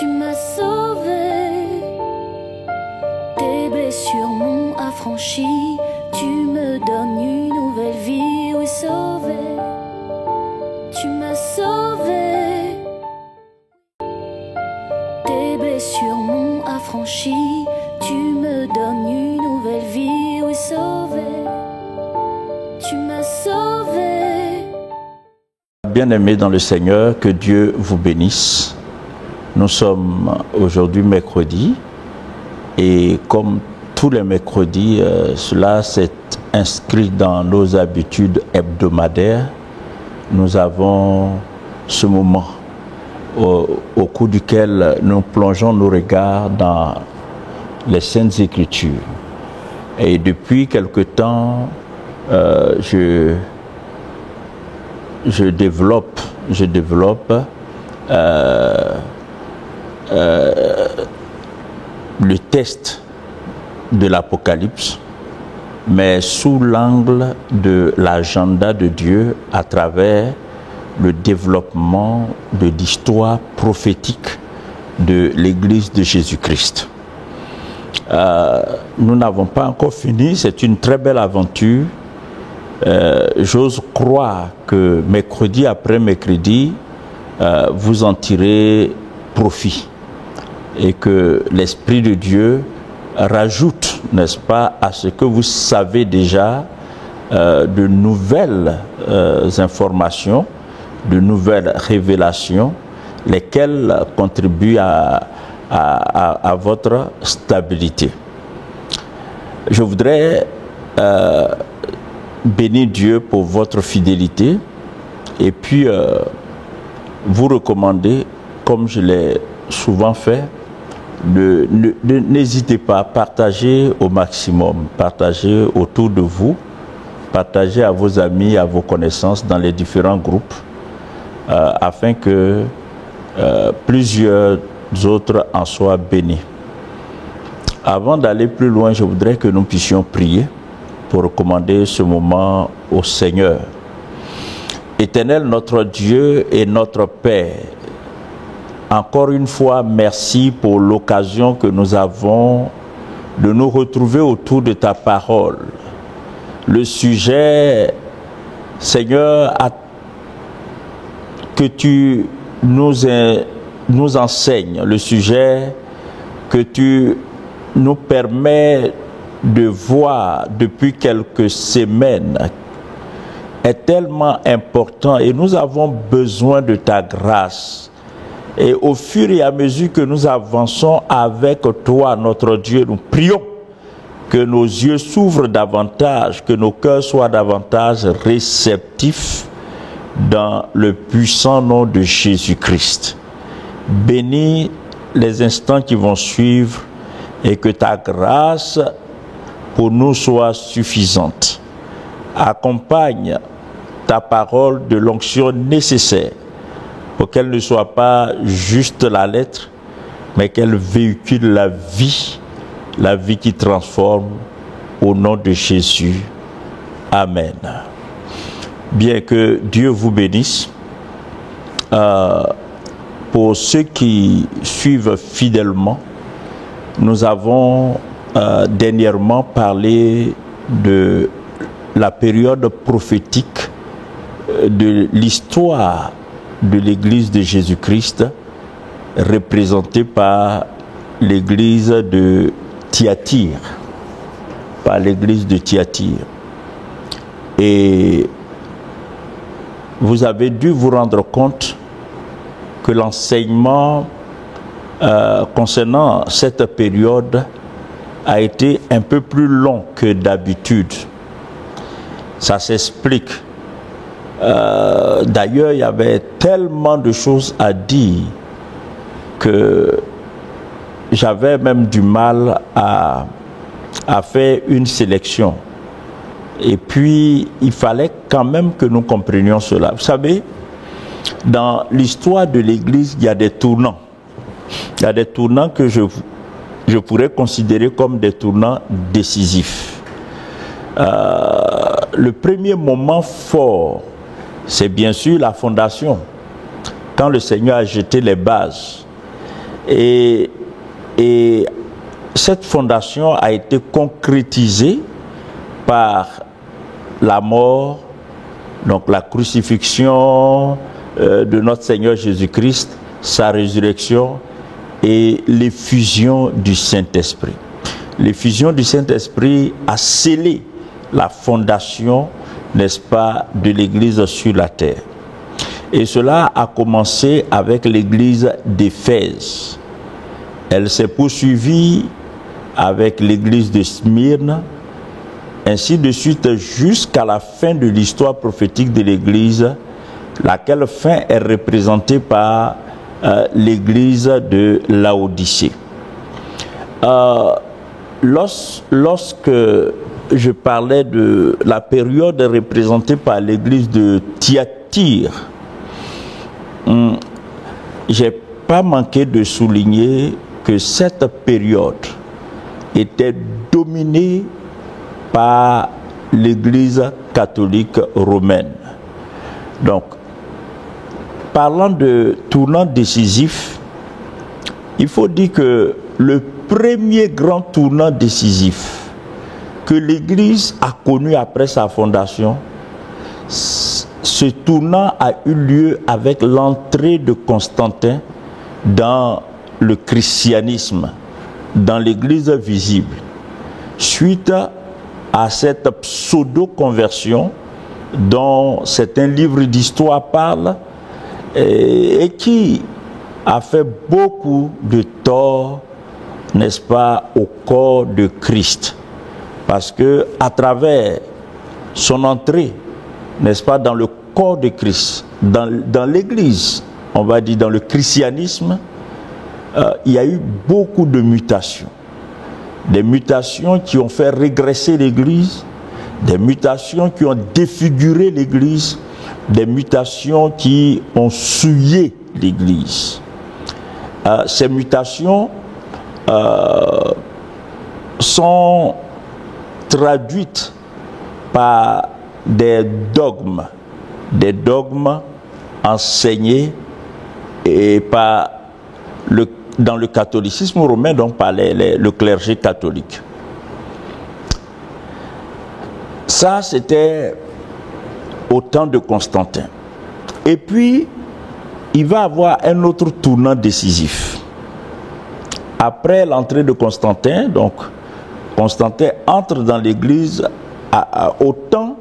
Tu m'as sauvé, tes blessures m'ont affranchi, tu me donnes une nouvelle vie, oui sauvé. Tu m'as sauvé, tes blessures m'ont affranchi, tu me donnes une nouvelle vie, oui sauvé. Tu m'as sauvé. Bien-aimés dans le Seigneur, que Dieu vous bénisse. Nous sommes aujourd'hui mercredi et comme tous les mercredis, cela s'est inscrit dans nos habitudes hebdomadaires. Nous avons ce moment au cours duquel nous plongeons nos regards dans les Saintes Écritures. Et depuis quelque temps, je développe le test de l'Apocalypse, mais sous l'angle de l'agenda de Dieu à travers le développement de l'histoire prophétique de l'Église de Jésus-Christ. Nous n'avons pas encore fini, c'est une très belle aventure. J'ose croire que mercredi après mercredi, vous en tirez profit et que l'Esprit de Dieu rajoute, n'est-ce pas, à ce que vous savez déjà, de nouvelles informations, de nouvelles révélations, lesquelles contribuent à votre stabilité. Je voudrais bénir Dieu pour votre fidélité et puis vous recommander, comme je l'ai souvent fait, n'hésitez pas à partager au maximum, partager autour de vous, partager à vos amis, à vos connaissances dans les différents groupes, afin que plusieurs autres en soient bénis. Avant d'aller plus loin, je voudrais que nous puissions prier pour recommander ce moment au Seigneur. Éternel, notre Dieu et notre Père, encore une fois, merci pour l'occasion que nous avons de nous retrouver autour de ta parole. Le sujet, Seigneur, que tu nous enseignes, le sujet que tu nous permets de voir depuis quelques semaines est tellement important et nous avons besoin de ta grâce. Et au fur et à mesure que nous avançons avec toi, notre Dieu, nous prions que nos yeux s'ouvrent davantage, que nos cœurs soient davantage réceptifs dans le puissant nom de Jésus-Christ. Bénis les instants qui vont suivre et que ta grâce pour nous soit suffisante. Accompagne ta parole de l'onction nécessaire pour qu'elle ne soit pas juste la lettre, mais qu'elle véhicule la vie qui transforme, au nom de Jésus. Amen. Bien, que Dieu vous bénisse. Pour ceux qui suivent fidèlement, nous avons dernièrement parlé de la période prophétique de l'histoire de l'Église de Jésus-Christ, représentée par l'Église de Thyatire, Et vous avez dû vous rendre compte que l'enseignement concernant cette période a été un peu plus long que d'habitude. Ça s'explique. D'ailleurs, il y avait tellement de choses à dire que j'avais même du mal à faire une sélection. Et puis, il fallait quand même que nous comprenions cela. Vous savez, dans l'histoire de l'Église, il y a des tournants. Il y a des tournants que je pourrais considérer comme des tournants décisifs. Le premier moment fort, c'est bien sûr la fondation. Quand le Seigneur a jeté les bases. Et cette fondation a été concrétisée par la mort, donc la crucifixion de notre Seigneur Jésus-Christ, sa résurrection et l'effusion du Saint-Esprit. L'effusion du Saint-Esprit a scellé la fondation, n'est-ce pas, de l'Église sur la terre. Et cela a commencé avec l'Église d'Éphèse. Elle s'est poursuivie avec l'Église de Smyrne, ainsi de suite jusqu'à la fin de l'histoire prophétique de l'Église, laquelle fin est représentée par l'Église de Laodicée. Lorsque je parlais de la période représentée par l'Église de Thyatire, j'ai pas manqué de souligner que cette période était dominée par l'Église catholique romaine. Donc, parlant de tournant décisif, il faut dire que le premier grand tournant décisif que l'Église a connu après sa fondation, ce tournant a eu lieu avec l'entrée de Constantin dans le christianisme, dans l'Église visible, suite à cette pseudo-conversion dont certains livres d'histoire parlent et qui a fait beaucoup de tort, n'est-ce pas, au corps de Christ. Parce que à travers son entrée, n'est-ce pas, dans le corps de Christ, dans l'Église, on va dire dans le christianisme, il y a eu beaucoup de mutations. Des mutations qui ont fait régresser l'Église, des mutations qui ont défiguré l'Église, des mutations qui ont souillé l'Église. Ces mutations sont traduites par des dogmes enseignés et par dans le catholicisme romain, donc par le clergé catholique. Ça, c'était au temps de Constantin. Et puis, il va y avoir un autre tournant décisif. Après l'entrée de Constantin, donc, Constantin entre dans l'Église au temps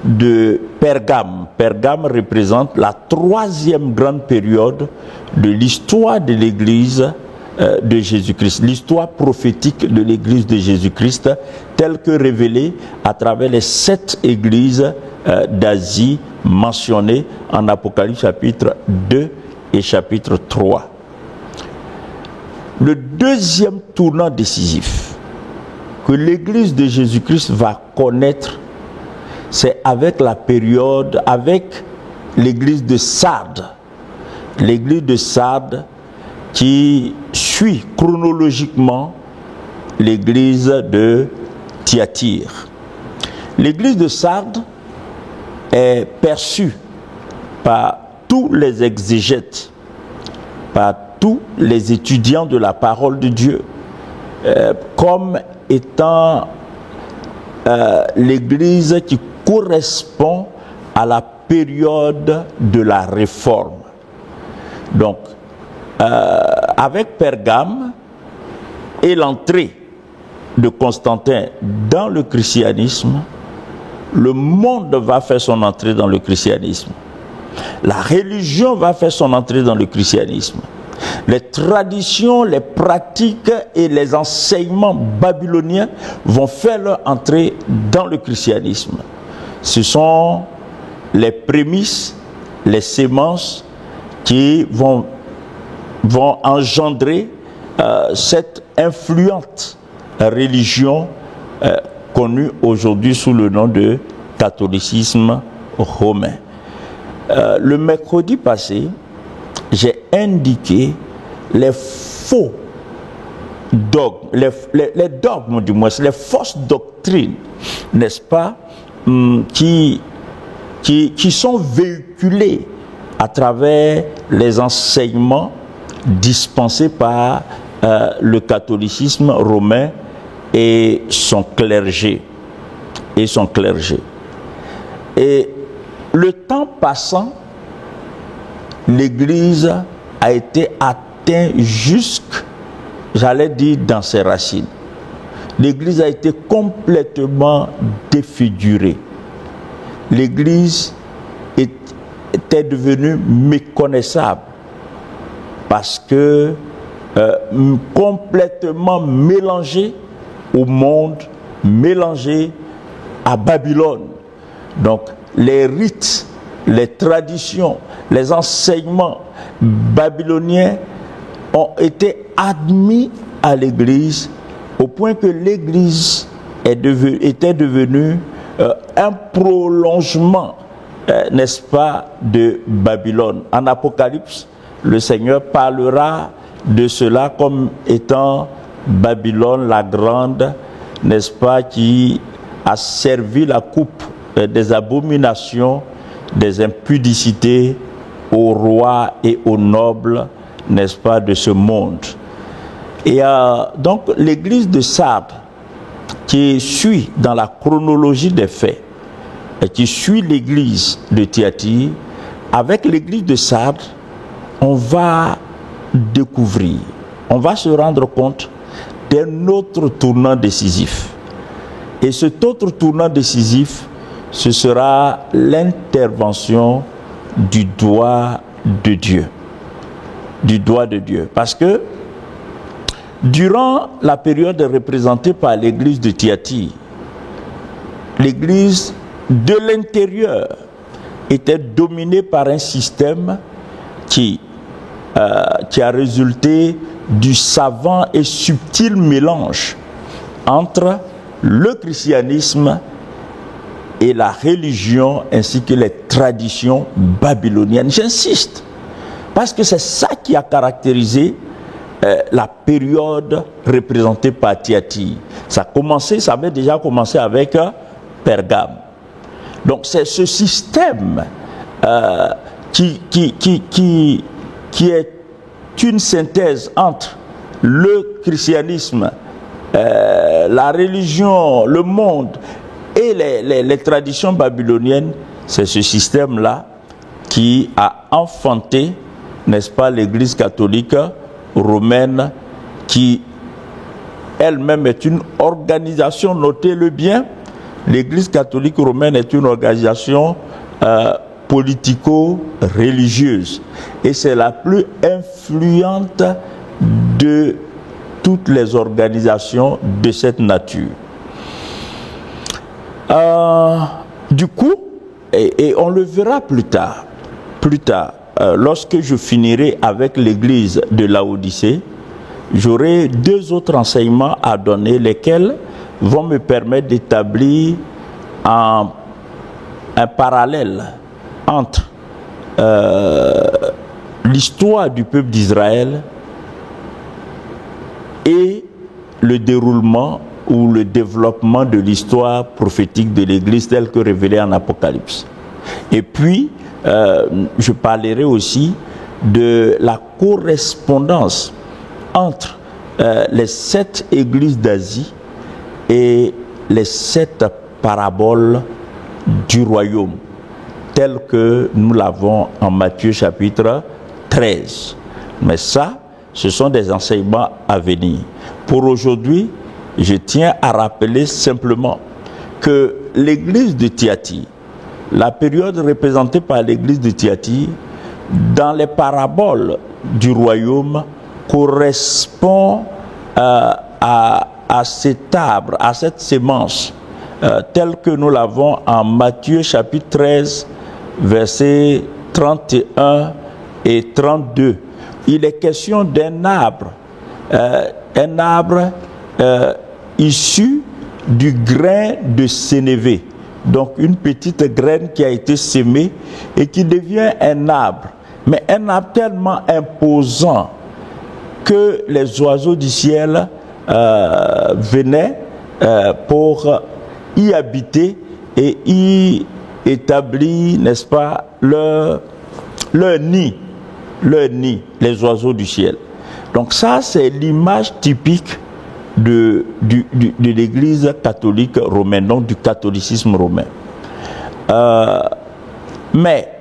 de Pergame. Pergame représente la troisième grande période de l'histoire de l'Église de Jésus-Christ, l'histoire prophétique de l'Église de Jésus-Christ, telle que révélée à travers les 7 églises d'Asie mentionnées en Apocalypse chapitre 2 et chapitre 3. Le deuxième tournant décisif que l'Église de Jésus-Christ va connaître, c'est avec la période, avec l'Église de Sardes. L'Église de Sardes qui suit chronologiquement l'Église de Thyatire. L'Église de Sardes est perçue par tous les exégètes, par tous les étudiants de la parole de Dieu, comme étant l'Église qui correspond à la période de la Réforme. Donc, avec Pergame et l'entrée de Constantin dans le christianisme, le monde va faire son entrée dans le christianisme. La religion va faire son entrée dans le christianisme. Les traditions, les pratiques et les enseignements babyloniens vont faire leur entrée dans le christianisme. Ce sont les prémices, les sémences qui vont engendrer cette influente religion connue aujourd'hui sous le nom de catholicisme romain. Le mercredi passé, j'ai indiqué les faux dogmes, les dogmes du moins, les fausses doctrines, n'est-ce pas, qui sont véhiculées à travers les enseignements dispensée par le catholicisme romain et son clergé. Et le temps passant, l'Église a été atteinte j'allais dire, dans ses racines. L'Église a été complètement défigurée. L'Église était devenue méconnaissable parce que complètement mélangée au monde, mélangée à Babylone. Donc les rites, les traditions, les enseignements babyloniens ont été admis à l'Église au point que l'Église était devenue un prolongement, n'est-ce pas, de Babylone. En Apocalypse, le Seigneur parlera de cela comme étant Babylone la grande, n'est-ce pas, qui a servi la coupe des abominations, des impudicités aux rois et aux nobles, n'est-ce pas, de ce monde. Et donc l'église de Sardes, qui suit dans la chronologie des faits, et qui suit l'église de Thyatire, avec l'église de Sardes, on va découvrir, on va se rendre compte d'un autre tournant décisif. Et cet autre tournant décisif, ce sera l'intervention du doigt de Dieu. Du doigt de Dieu. Parce que durant la période représentée par l'église de Thyatire, l'église de l'intérieur était dominée par un système qui a résulté du savant et subtil mélange entre le christianisme et la religion ainsi que les traditions babyloniennes. J'insiste, parce que c'est ça qui a caractérisé la période représentée par Thyatire. Ça avait déjà commencé avec Pergame. Donc c'est ce système qui est une synthèse entre le christianisme, la religion, le monde et les traditions babyloniennes. C'est ce système-là qui a enfanté, n'est-ce pas, l'Église catholique romaine, qui elle-même est une organisation, notez-le bien, l'Église catholique romaine est une organisation politico-religieuse et c'est la plus influente de toutes les organisations de cette nature. Du coup, et on le verra plus tard, lorsque je finirai avec l'église de Laodicée, j'aurai deux autres enseignements à donner, lesquels vont me permettre d'établir un parallèle entre l'histoire du peuple d'Israël et le déroulement ou le développement de l'histoire prophétique de l'Église telle que révélée en Apocalypse. Et puis, je parlerai aussi de la correspondance entre les 7 églises d'Asie et les 7 paraboles du royaume, telles que nous l'avons en Matthieu chapitre 13. Mais ça, ce sont des enseignements à venir. Pour aujourd'hui, je tiens à rappeler simplement que l'église de Thyatire, la période représentée par l'église de Thyatire, dans les paraboles du royaume, correspond à cet arbre, à cette sémence, telle que nous l'avons en Matthieu chapitre 13, versets 31 et 32. Il est question d'un arbre issu du grain de sénévé. Donc une petite graine qui a été sémée et qui devient un arbre. Mais un arbre tellement imposant que les oiseaux du ciel venaient pour y habiter et y établir, n'est-ce pas, leur nid. leur nid, les oiseaux du ciel. Donc ça, c'est l'image typique de l'Église catholique romaine, donc du catholicisme romain. Mais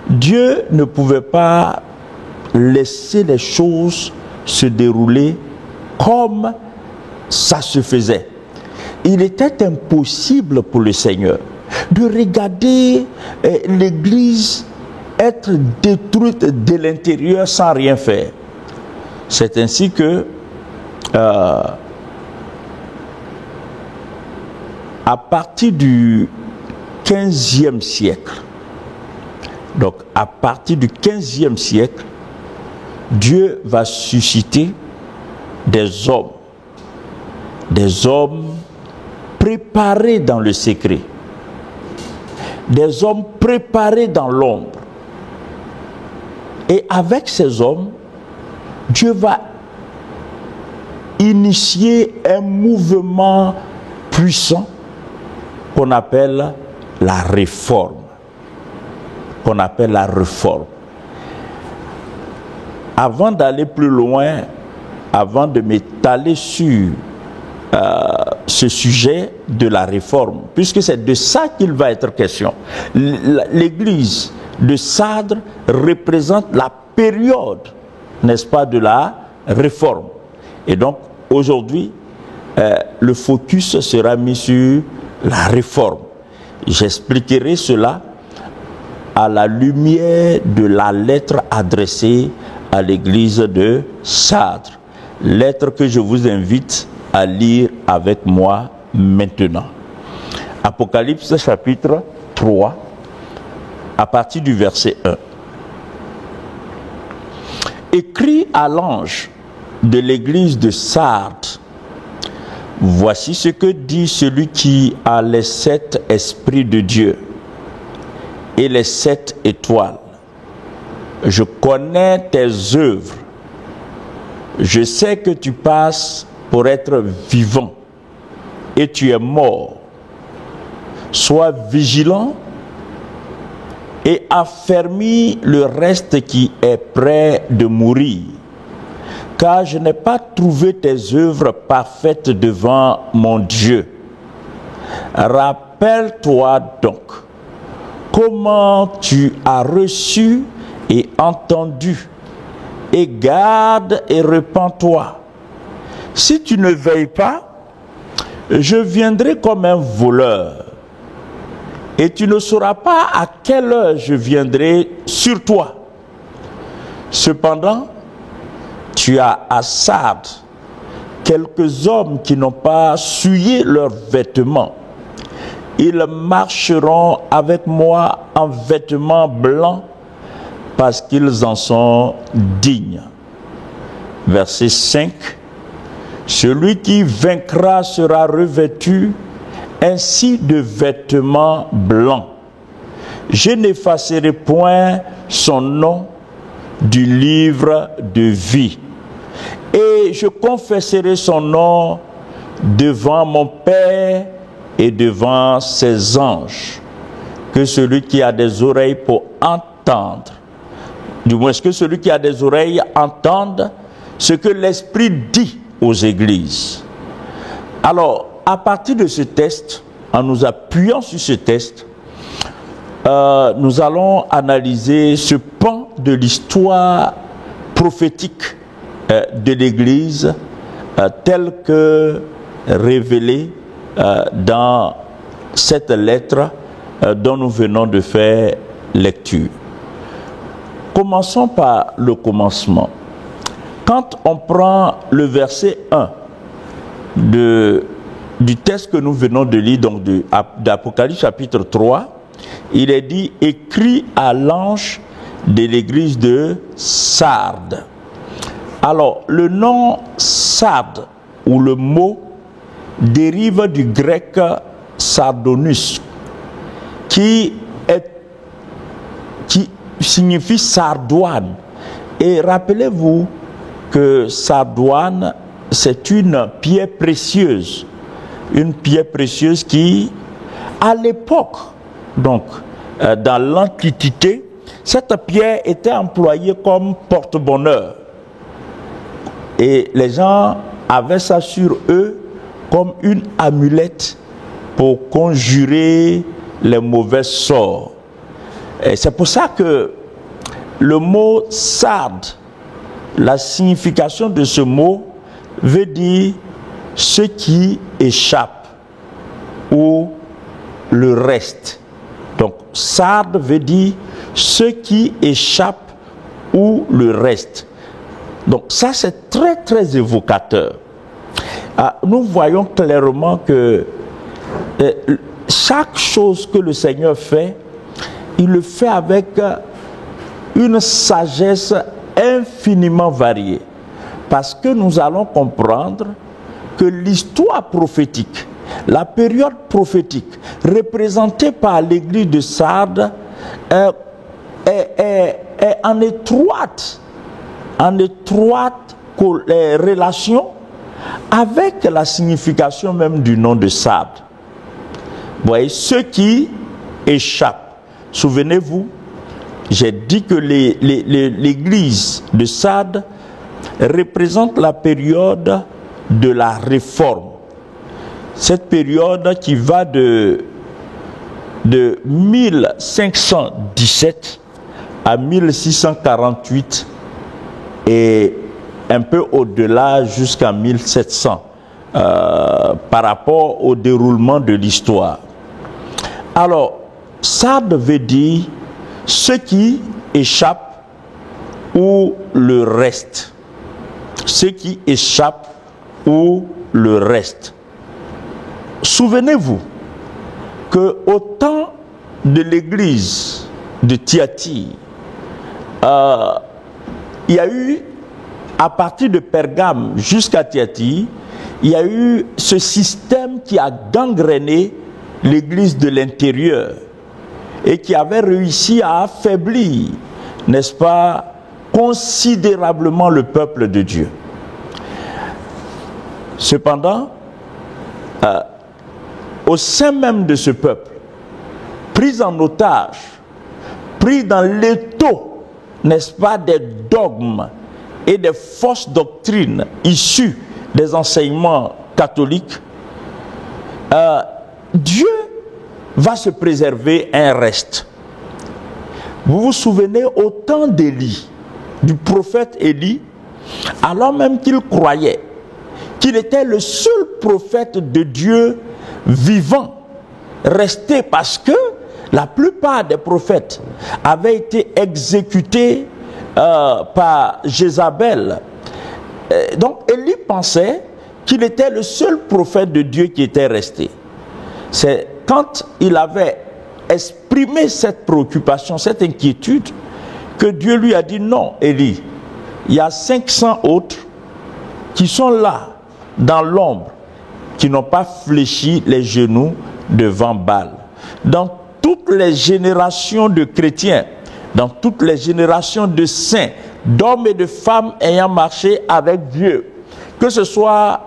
Dieu ne pouvait pas laisser les choses se dérouler comme ça se faisait. Il était impossible pour le Seigneur de regarder l'Église être détruite de l'intérieur sans rien faire. C'est ainsi que à partir du 15e siècle, donc à partir du 15e siècle, Dieu va susciter des hommes préparés dans le secret, des hommes préparés dans l'ombre. Et avec ces hommes, Dieu va initier un mouvement puissant qu'on appelle la réforme. Avant d'aller plus loin, avant de m'étaler sur ce sujet de la réforme, puisque c'est de ça qu'il va être question. L'église de Sardes représente la période, n'est-ce pas, de la réforme. Et donc, aujourd'hui, le focus sera mis sur la réforme. J'expliquerai cela à la lumière de la lettre adressée à l'église de Sardes. Lettre que je vous invite à lire avec moi maintenant. Apocalypse chapitre 3, à partir du verset 1. Écrit à l'ange de l'église de Sardes, voici ce que dit celui qui a les 7 esprits de Dieu et les 7 étoiles. Je connais tes œuvres. Je sais que tu passes pour être vivant et tu es mort. Sois vigilant et affermis le reste qui est prêt de mourir. Car je n'ai pas trouvé tes œuvres parfaites devant mon Dieu. Rappelle-toi donc comment tu as reçu et entendu, et garde et repens-toi. Si tu ne veilles pas, je viendrai comme un voleur, et tu ne sauras pas à quelle heure je viendrai sur toi. Cependant, tu as à Sardes quelques hommes qui n'ont pas souillé leurs vêtements. Ils marcheront avec moi en vêtements blancs parce qu'ils en sont dignes. Verset 5. Celui qui vaincra sera revêtu ainsi de vêtements blancs. Je n'effacerai point son nom du livre de vie. Et je confesserai son nom devant mon Père et devant ses anges. Que celui qui a des oreilles pour entendre, du moins que celui qui a des oreilles entende ce que l'Esprit dit aux églises. Alors, à partir de ce texte, en nous appuyant sur ce texte, nous allons analyser ce pan de l'histoire prophétique de l'Église tel que révélé dans cette lettre dont nous venons de faire lecture. Commençons par le commencement. Quand on prend le verset 1 du texte que nous venons de lire, donc d'Apocalypse chapitre 3, il est dit « Écrit à l'ange de l'église de Sardes ». Alors, le nom Sardes, ou le mot, dérive du grec sardonus, qui signifie sardoine. Et rappelez-vous que sardoine, c'est une pierre précieuse qui, à l'époque, donc dans l'Antiquité, cette pierre était employée comme porte-bonheur. Et les gens avaient ça sur eux comme une amulette pour conjurer les mauvais sorts. Et c'est pour ça que le mot sarde, la signification de ce mot veut dire ce qui échappe ou le reste. Donc sarde veut dire ce qui échappe ou le reste. Donc ça c'est très très évocateur. Nous voyons clairement que chaque chose que le Seigneur fait, il le fait avec une sagesse infiniment variée. Parce que nous allons comprendre que l'histoire prophétique, la période prophétique représentée par l'église de Sardes est en étroite relation avec la signification même du nom de Sardes. Vous voyez, ceux qui échappent. Souvenez-vous, j'ai dit que l'église de Sardes représente la période de la réforme. Cette période qui va de 1517 à 1648 et un peu au-delà jusqu'à 1700 par rapport au déroulement de l'histoire. Alors, Sardes veut dire ce qui échappe ou le reste. Ce qui échappe ou le reste. Souvenez-vous qu'au temps de l'église de Thyatire, il y a eu, à partir de Pergame jusqu'à Thyatire, il y a eu ce système qui a gangréné l'église de l'intérieur et qui avait réussi à affaiblir, n'est-ce pas, considérablement le peuple de Dieu. Cependant, au sein même de ce peuple, pris en otage, pris dans l'étau, n'est-ce pas, des dogmes et des fausses doctrines issues des enseignements catholiques, Dieu va se préserver un reste. Vous vous souvenez au temps d'Élie, du prophète Élie, alors même qu'il croyait qu'il était le seul prophète de Dieu vivant, resté, parce que la plupart des prophètes avaient été exécutés par Jézabel. Donc Élie pensait qu'il était le seul prophète de Dieu qui était resté. C'est quand il avait exprimé cette préoccupation, cette inquiétude, que Dieu lui a dit: non, Élie, il y a 500 autres qui sont là, dans l'ombre, qui n'ont pas fléchi les genoux devant Baal. Dans toutes les générations de chrétiens, dans toutes les générations de saints, d'hommes et de femmes ayant marché avec Dieu, que ce soit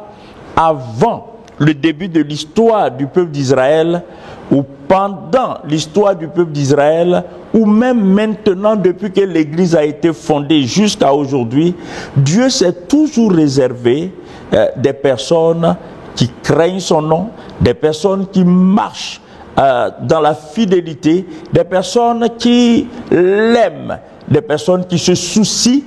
avant le début de l'histoire du peuple d'Israël, ou pendant l'histoire du peuple d'Israël, ou même maintenant depuis que l'Église a été fondée jusqu'à aujourd'hui, Dieu s'est toujours réservé des personnes qui craignent son nom, des personnes qui marchent dans la fidélité, des personnes qui l'aiment, des personnes qui se soucient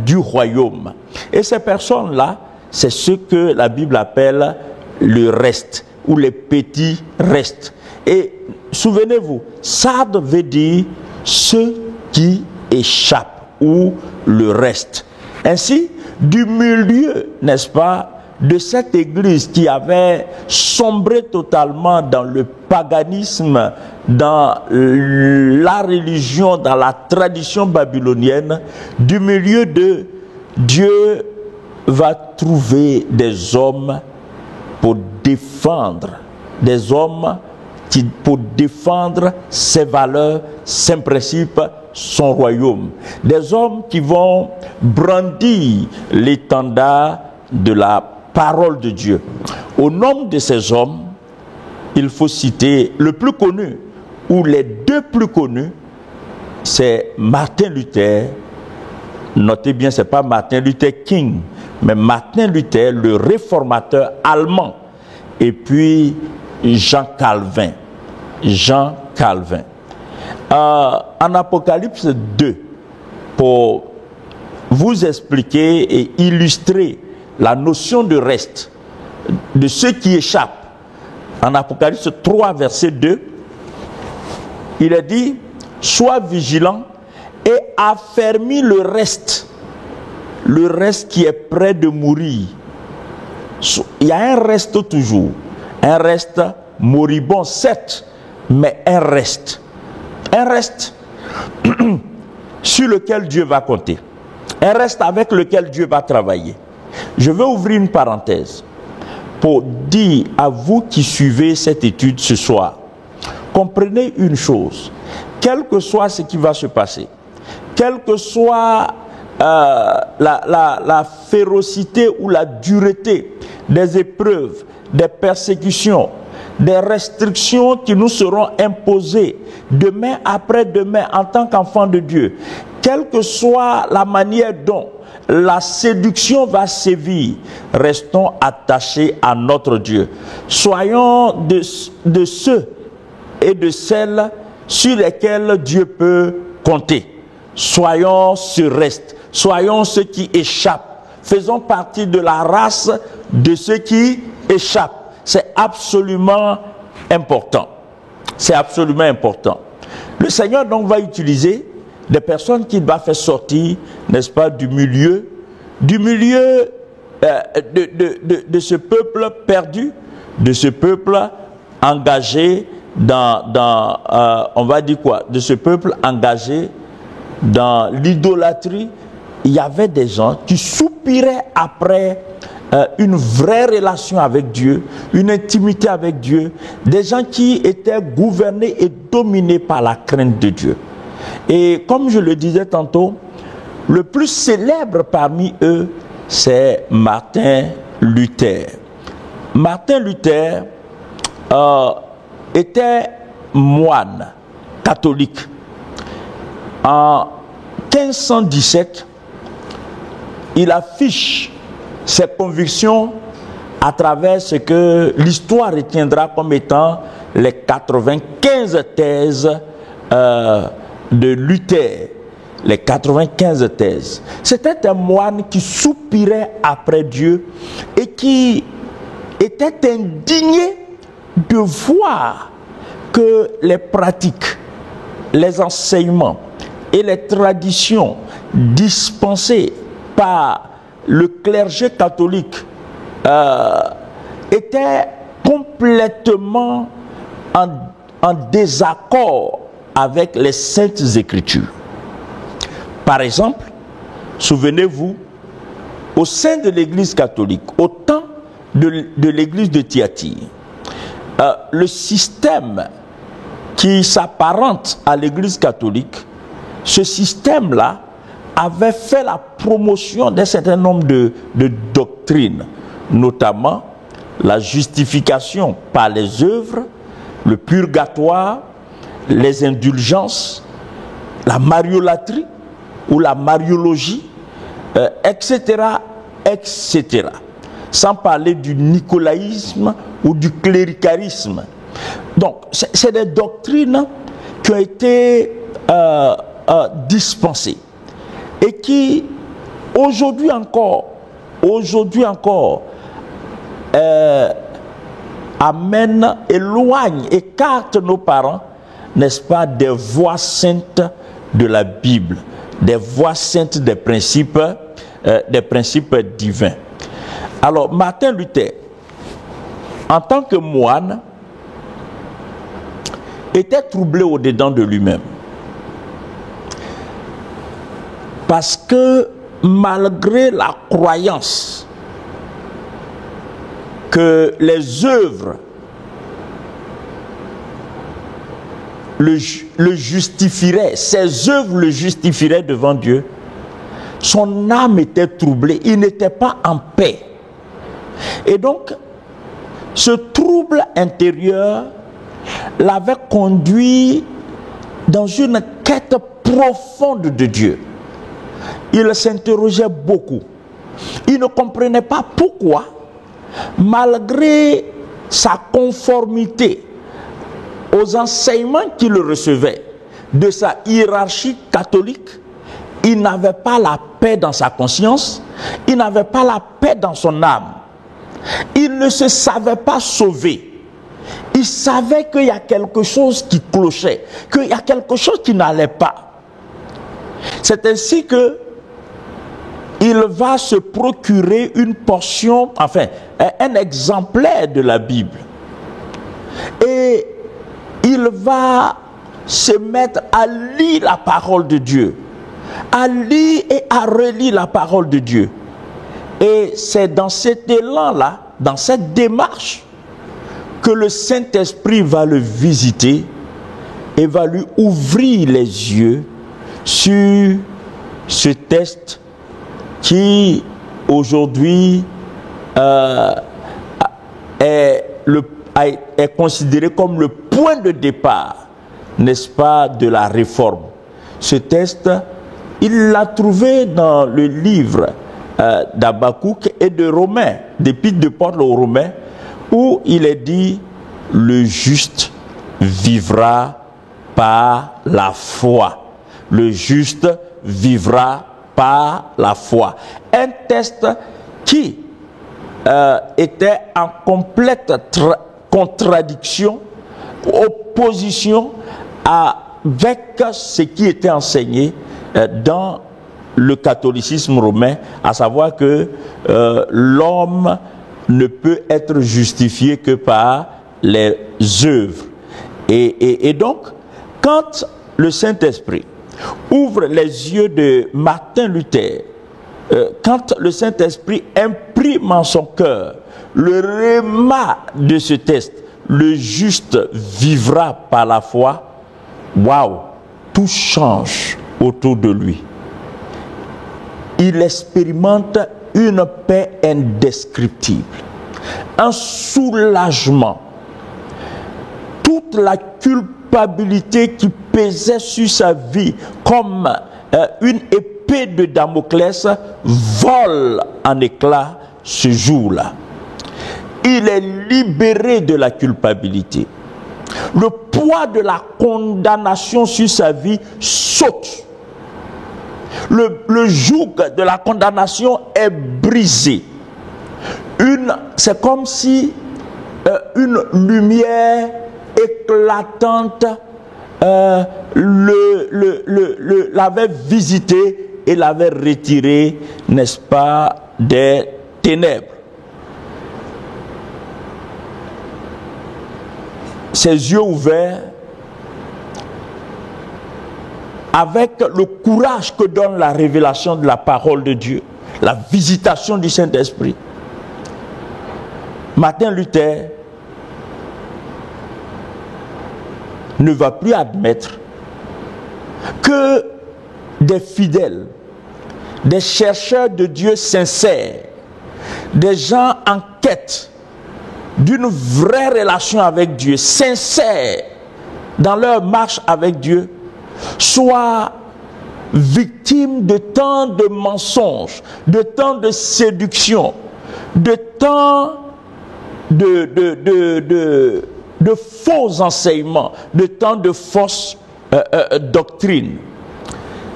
du royaume. Et ces personnes-là, c'est ce que la Bible appelle le reste, ou les petits restes. Et souvenez-vous, Sardes veut dire ce qui échappe, ou le reste. Ainsi, du milieu, n'est-ce pas, de cette église qui avait sombré totalement dans le paganisme, dans la religion, dans la tradition babylonienne, du milieu de Dieu va trouver des hommes pour défendre, des hommes pour défendre ses valeurs, ses principes, son royaume. Des hommes qui vont brandir l'étendard de la parole de Dieu. Au nom de ces hommes, il faut citer le plus connu, ou les deux plus connus, c'est Martin Luther. Notez bien, ce n'est pas Martin Luther King, mais Martin Luther, le réformateur allemand. Et puis Jean Calvin. Jean Calvin. En Apocalypse 2, pour vous expliquer et illustrer la notion de reste, de ceux qui échappent, en Apocalypse 3, verset 2, il est dit, sois vigilant et affermis le reste qui est près de mourir. Il y a un reste toujours, un reste moribond, certes, mais un reste sur lequel Dieu va compter, un reste avec lequel Dieu va travailler. Je vais ouvrir une parenthèse pour dire à vous qui suivez cette étude ce soir, comprenez une chose, quel que soit ce qui va se passer, quelle que soit la férocité ou la dureté des épreuves, des persécutions, des restrictions qui nous seront imposées demain après demain en tant qu'enfants de Dieu, quelle que soit la manière dont la séduction va sévir, restons attachés à notre Dieu. Soyons de ceux et de celles sur lesquels Dieu peut compter. Soyons ce reste, soyons ceux qui échappent. Faisons partie de la race de ceux qui échappent. C'est absolument important. C'est absolument important. Le Seigneur donc va utiliser des personnes qu'il va faire sortir, n'est-ce pas, du milieu de ce peuple perdu, de ce peuple engagé on va dire quoi, de ce peuple engagé dans l'idolâtrie. Il y avait des gens qui soupiraient après une vraie relation avec Dieu, une intimité avec Dieu, des gens qui étaient gouvernés et dominés par la crainte de Dieu. Et comme je le disais tantôt, le plus célèbre parmi eux, c'est Martin Luther. Martin Luther était moine catholique. En 1517, il affiche ses convictions à travers ce que l'histoire retiendra comme étant les 95 thèses de Luther. Les 95 thèses. C'était un moine qui soupirait après Dieu et qui était indigné de voir que les pratiques, les enseignements et les traditions dispensées par le clergé catholique étaient complètement en désaccord avec les saintes écritures. Par exemple, souvenez-vous, au sein de l'église catholique, au temps de l'église de Thyatire, le système qui s'apparente à l'église catholique, ce système-là avait fait la promotion d'un certain nombre de doctrines, notamment la justification par les œuvres, le purgatoire, les indulgences, la mariolâtrie ou la mariologie, etc., etc. Sans parler du nicolaïsme ou du cléricalisme. Donc, c'est des doctrines qui ont été dispensées et qui, aujourd'hui encore, éloignent, écartent nos parents, n'est-ce pas, des voies saintes de la Bible, des voies saintes des principes divins. Alors, Martin Luther, en tant que moine, était troublé au-dedans de lui-même. Parce que malgré la croyance que les œuvres le justifieraient, ses œuvres le justifieraient devant Dieu, son âme était troublée, il n'était pas en paix. Et donc, ce trouble intérieur l'avait conduit dans une quête profonde de Dieu. Il s'interrogeait beaucoup. Il ne comprenait pas pourquoi, malgré sa conformité aux enseignements qu'il recevait de sa hiérarchie catholique, il n'avait pas la paix dans sa conscience, il n'avait pas la paix dans son âme. Il ne se savait pas sauvé. Il savait qu'il y a quelque chose qui clochait, qu'il y a quelque chose qui n'allait pas. C'est ainsi que il va se procurer une portion, enfin, un exemplaire de la Bible. Et il va se mettre à lire la parole de Dieu, à lire et à relire la parole de Dieu. Et c'est dans cet élan-là, dans cette démarche, que le Saint-Esprit va le visiter et va lui ouvrir les yeux sur ce texte qui aujourd'hui est considéré comme le point de départ, n'est-ce pas, de la réforme. Ce texte, il l'a trouvé dans le livre d'Habakkuk et de Romains, d'Épître de Paul aux Romains, où il est dit: le juste vivra par la foi. Le juste vivra par la foi. Un texte qui était en complète contradiction, opposition avec ce qui était enseigné dans le catholicisme romain, à savoir que l'homme ne peut être justifié que par les œuvres. Et donc, quand le Saint-Esprit ouvre les yeux de Martin Luther, quand le Saint-Esprit imprime en son cœur le réma de ce texte, le juste vivra par la foi, waouh, tout change autour de lui. Il expérimente une paix indescriptible, un soulagement. Toute la culpabilité qui pesait sur sa vie comme une épée de Damoclès vole en éclats ce jour-là. Il est libéré de la culpabilité. Le poids de la condamnation sur sa vie saute. Le joug de la condamnation est brisé. C'est comme si une lumière éclatante l'avait visité et l'avait retiré, n'est-ce pas, des ténèbres. Ses yeux ouverts, avec le courage que donne la révélation de la parole de Dieu, la visitation du Saint-Esprit, Martin Luther ne va plus admettre que des fidèles, des chercheurs de Dieu sincères, des gens en quête d'une vraie relation avec Dieu, sincères dans leur marche avec Dieu, soient victimes de tant de mensonges, de tant de séduction, de tant de faux enseignements, de tant de fausses doctrines.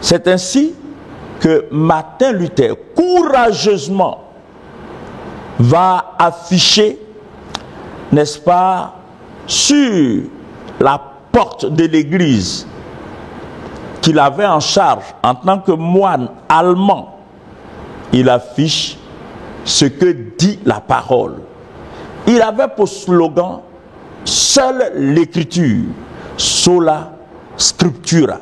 C'est ainsi que Martin Luther courageusement va afficher, n'est-ce pas, sur la porte de l'église qu'il avait en charge en tant que moine allemand, il affiche ce que dit la parole. Il avait pour slogan: seule l'écriture, sola scriptura.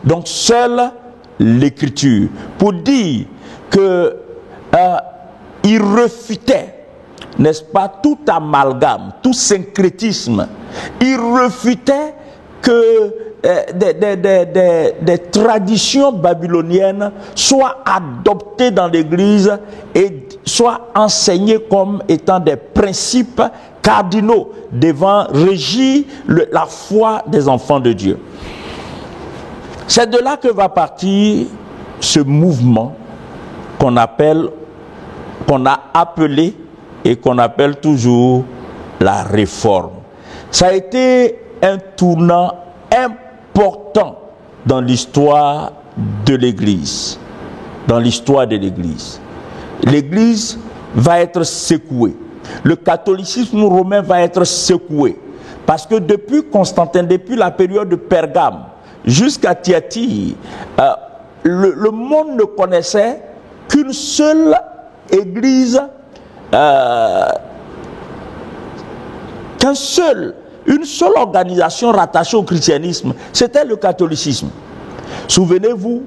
Donc seule l'écriture, pour dire que il refutait, n'est-ce pas, tout amalgame, tout syncrétisme. Il refutait que des traditions babyloniennes soient adoptées dans l'Église et soient enseignées comme étant des principes cardinaux devant régir la foi des enfants de Dieu. C'est de là que va partir ce mouvement qu'on a appelé et qu'on appelle toujours la réforme. Ça a été un tournant important dans l'histoire de l'Église. Dans l'histoire de l'Église. L'Église va être secouée. Le catholicisme romain va être secoué. Parce que depuis Constantin, depuis la période de Pergame jusqu'à Thyatire, le monde ne connaissait qu'une seule église, une seule organisation rattachée au christianisme, c'était le catholicisme. Souvenez-vous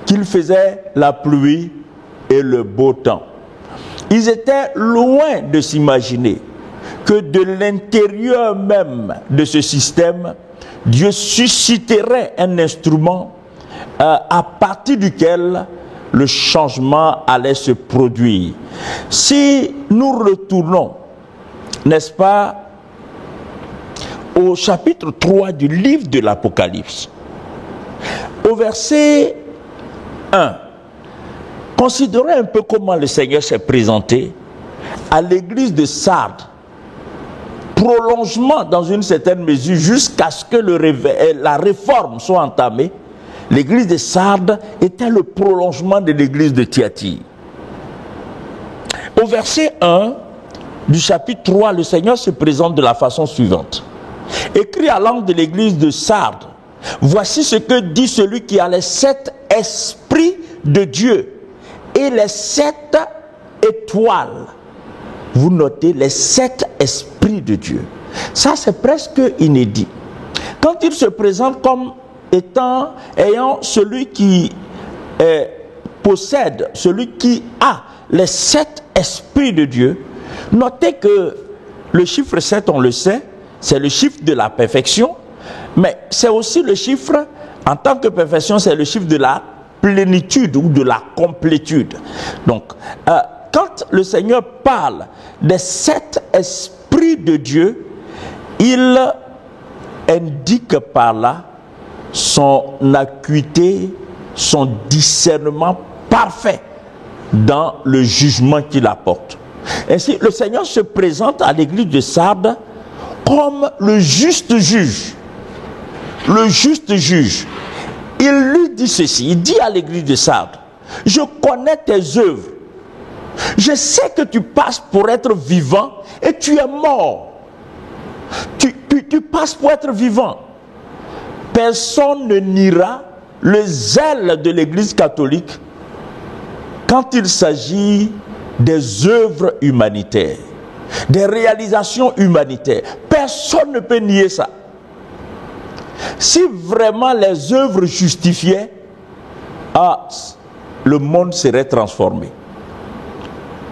qu'il faisait la pluie et le beau temps. Ils étaient loin de s'imaginer que de l'intérieur même de ce système, Dieu susciterait un instrument à partir duquel le changement allait se produire. Si nous retournons, n'est-ce pas, au chapitre 3 du livre de l'Apocalypse, au verset 1, considérez un peu comment le Seigneur s'est présenté à l'église de Sardes. Prolongement dans une certaine mesure jusqu'à ce que la réforme soit entamée. L'église de Sardes était le prolongement de l'église de Thyatire. Au verset 1 du chapitre 3, le Seigneur se présente de la façon suivante. Écrit à l'ange de l'église de Sardes, voici ce que dit celui qui a les 7 esprits de Dieu et les 7 étoiles. Vous notez les 7 esprits de Dieu. Ça, c'est presque inédit. Quand il se présente comme ayant celui qui possède, celui qui a les 7 esprits de Dieu, notez que le chiffre 7, on le sait, c'est le chiffre de la perfection, mais c'est aussi le chiffre, en tant que perfection, c'est le chiffre de la plénitude ou de la complétude. Donc, quand le Seigneur parle des 7 esprits de Dieu, il indique par là son acuité, son discernement parfait dans le jugement qu'il apporte. Ainsi, le Seigneur se présente à l'église de Sardes comme le juste juge. Le juste juge. Il lui dit ceci, il dit à l'église de Sardes, je connais tes œuvres. Je sais que tu passes pour être vivant et tu es mort. Tu passes pour être vivant. Personne ne niera le zèle de l'Église catholique quand il s'agit des œuvres humanitaires, des réalisations humanitaires. Personne ne peut nier ça. Si vraiment les œuvres justifiaient, le monde serait transformé.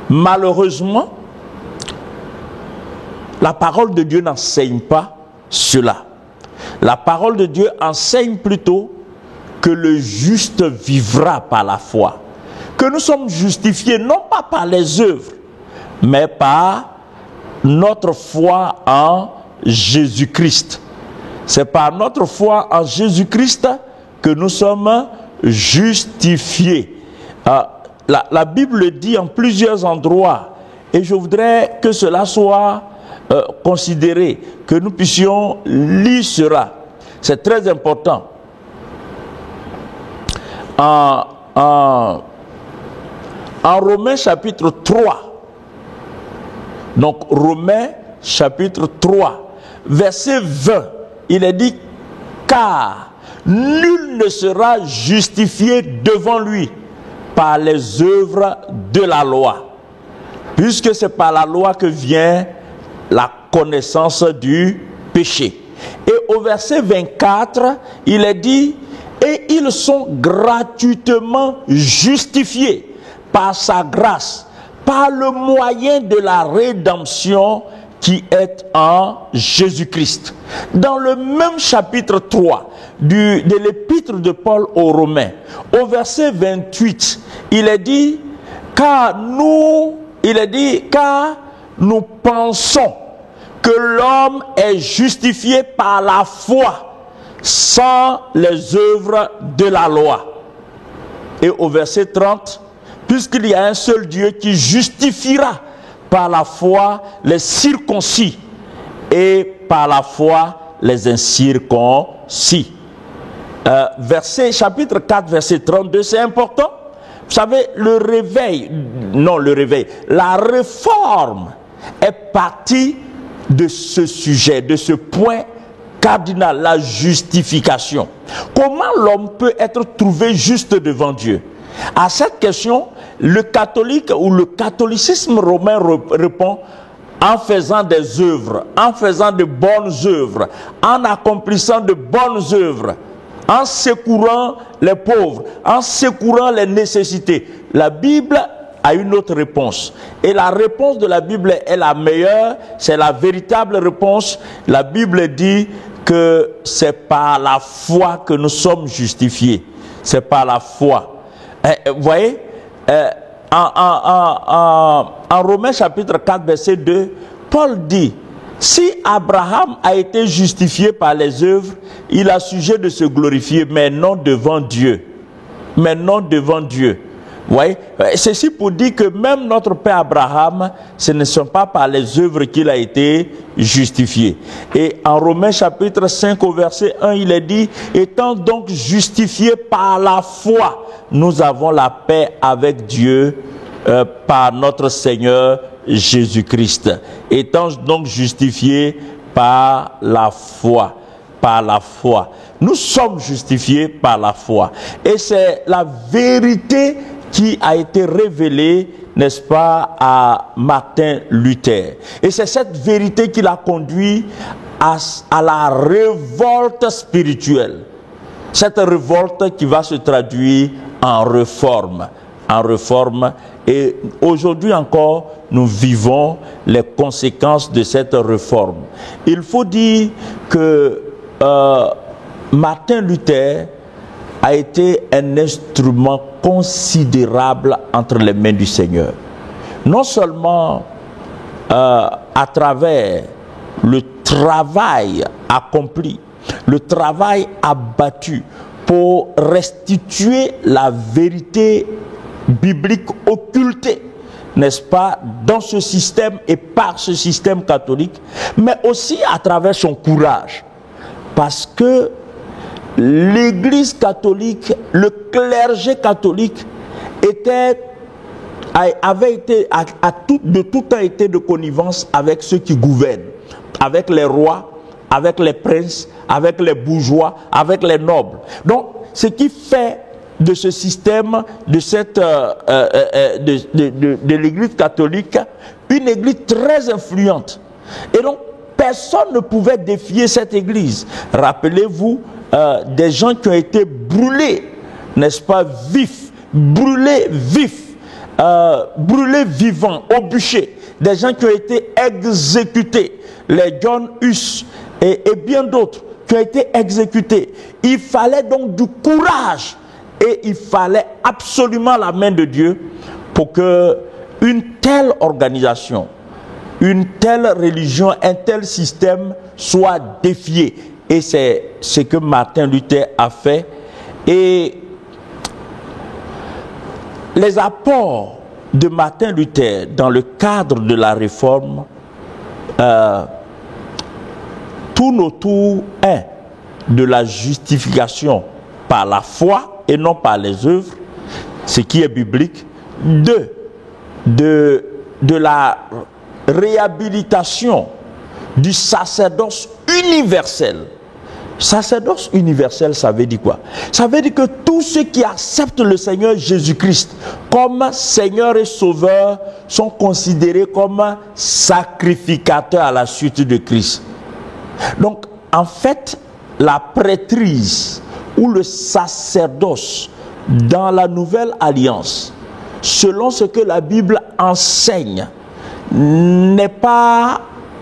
Malheureusement, la parole de Dieu n'enseigne pas cela. La parole de Dieu enseigne plutôt que le juste vivra par la foi. Que nous sommes justifiés non pas par les œuvres, mais par notre foi en Jésus-Christ. C'est par notre foi en Jésus-Christ que nous sommes justifiés. La Bible dit en plusieurs endroits, et je voudrais que cela soit considéré, que nous puissions lire cela. C'est très important. En Romains chapitre 3, donc Romains chapitre 3, verset 20, il est dit, car nul ne sera justifié devant lui par les œuvres de la loi, puisque c'est par la loi que vient la connaissance du péché. Et au verset 24, il est dit, et ils sont gratuitement justifiés par sa grâce, par le moyen de la rédemption qui est en Jésus-Christ. Dans le même chapitre 3 de l'épître de Paul aux Romains, au verset 28, il est dit, car nous pensons que l'homme est justifié par la foi sans les œuvres de la loi. Et au verset 30, puisqu'il y a un seul Dieu qui justifiera par la foi les circoncis et par la foi les incirconcis. Chapitre 4, verset 32, c'est important. Vous savez, la réforme est partie de ce sujet, de ce point cardinal, la justification. Comment l'homme peut être trouvé juste devant Dieu? À cette question, le catholique ou le catholicisme romain répond en faisant des œuvres, en faisant de bonnes œuvres, en accomplissant de bonnes œuvres, en secourant les pauvres, en secourant les nécessités. La Bible a une autre réponse. Et la réponse de la Bible est la meilleure, c'est la véritable réponse. La Bible dit que c'est par la foi que nous sommes justifiés. C'est par la foi. Vous voyez, en Romains chapitre 4, verset 2, Paul dit, si Abraham a été justifié par les œuvres, il a sujet de se glorifier, mais non devant Dieu. Mais non devant Dieu. Vous voyez, ceci pour dire que même notre père Abraham, ce ne sont pas par les œuvres qu'il a été justifié. Et en Romains chapitre 5 au verset 1, il est dit, étant donc justifiés par la foi, nous avons la paix avec Dieu par notre Seigneur Jésus-Christ. Étant donc justifiés par la foi. Par la foi. Nous sommes justifiés par la foi. Et c'est la vérité qui a été révélée, n'est-ce pas, à Martin Luther. Et c'est cette vérité qui l'a conduit à la révolte spirituelle. Cette révolte qui va se traduire en réforme. En réforme. Et aujourd'hui encore, nous vivons les conséquences de cette réforme. Il faut dire que Martin Luther a été un instrument considérable entre les mains du Seigneur. Non seulement à travers le travail accompli, le travail abattu pour restituer la vérité biblique occultée, n'est-ce pas, dans ce système et par ce système catholique, mais aussi à travers son courage. Parce que l'Église catholique, le clergé catholique avait été de tout temps été de connivence avec ceux qui gouvernent, avec les rois, avec les princes, avec les bourgeois, avec les nobles. Donc, ce qui fait de ce système, de l'Église catholique, une Église très influente. Et donc, personne ne pouvait défier cette Église. Rappelez-vous des gens qui ont été brûlés, n'est-ce pas, brûlés vivants au bûcher. Des gens qui ont été exécutés, les John Hus et bien d'autres qui ont été exécutés. Il fallait donc du courage et il fallait absolument la main de Dieu pour que une telle organisation, une telle religion, un tel système soit défié. Et c'est ce que Martin Luther a fait. Et les apports de Martin Luther dans le cadre de la réforme tournent autour, de la justification par la foi et non par les œuvres, ce qui est biblique. 2, de la réhabilitation du sacerdoce universel. Sacerdoce universel, ça veut dire quoi? Ça veut dire que tous ceux qui acceptent le Seigneur Jésus-Christ comme Seigneur et Sauveur sont considérés comme sacrificateurs à la suite de Christ. Donc, en fait, la prêtrise ou le sacerdoce dans la nouvelle alliance, selon ce que la Bible enseigne, n'est pas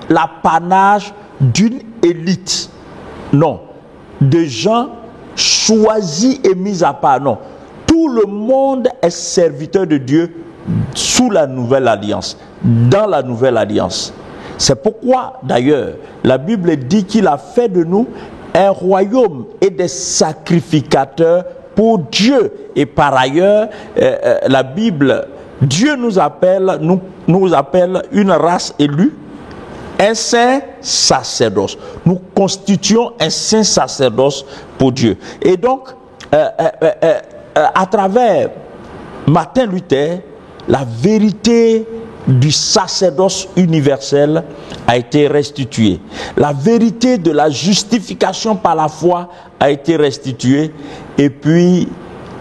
l'apanage d'une élite. Non, de gens choisis et mis à part. Non, tout le monde est serviteur de Dieu sous la nouvelle alliance, dans la nouvelle alliance. C'est pourquoi, d'ailleurs, la Bible dit qu'il a fait de nous un royaume et des sacrificateurs pour Dieu. Et par ailleurs, la Bible, Dieu nous appelle une race élue, un saint sacerdoce. Nous constituons un saint sacerdoce pour Dieu. Et donc, à travers Martin Luther, la vérité du sacerdoce universel a été restituée. La vérité de la justification par la foi a été restituée. Et puis,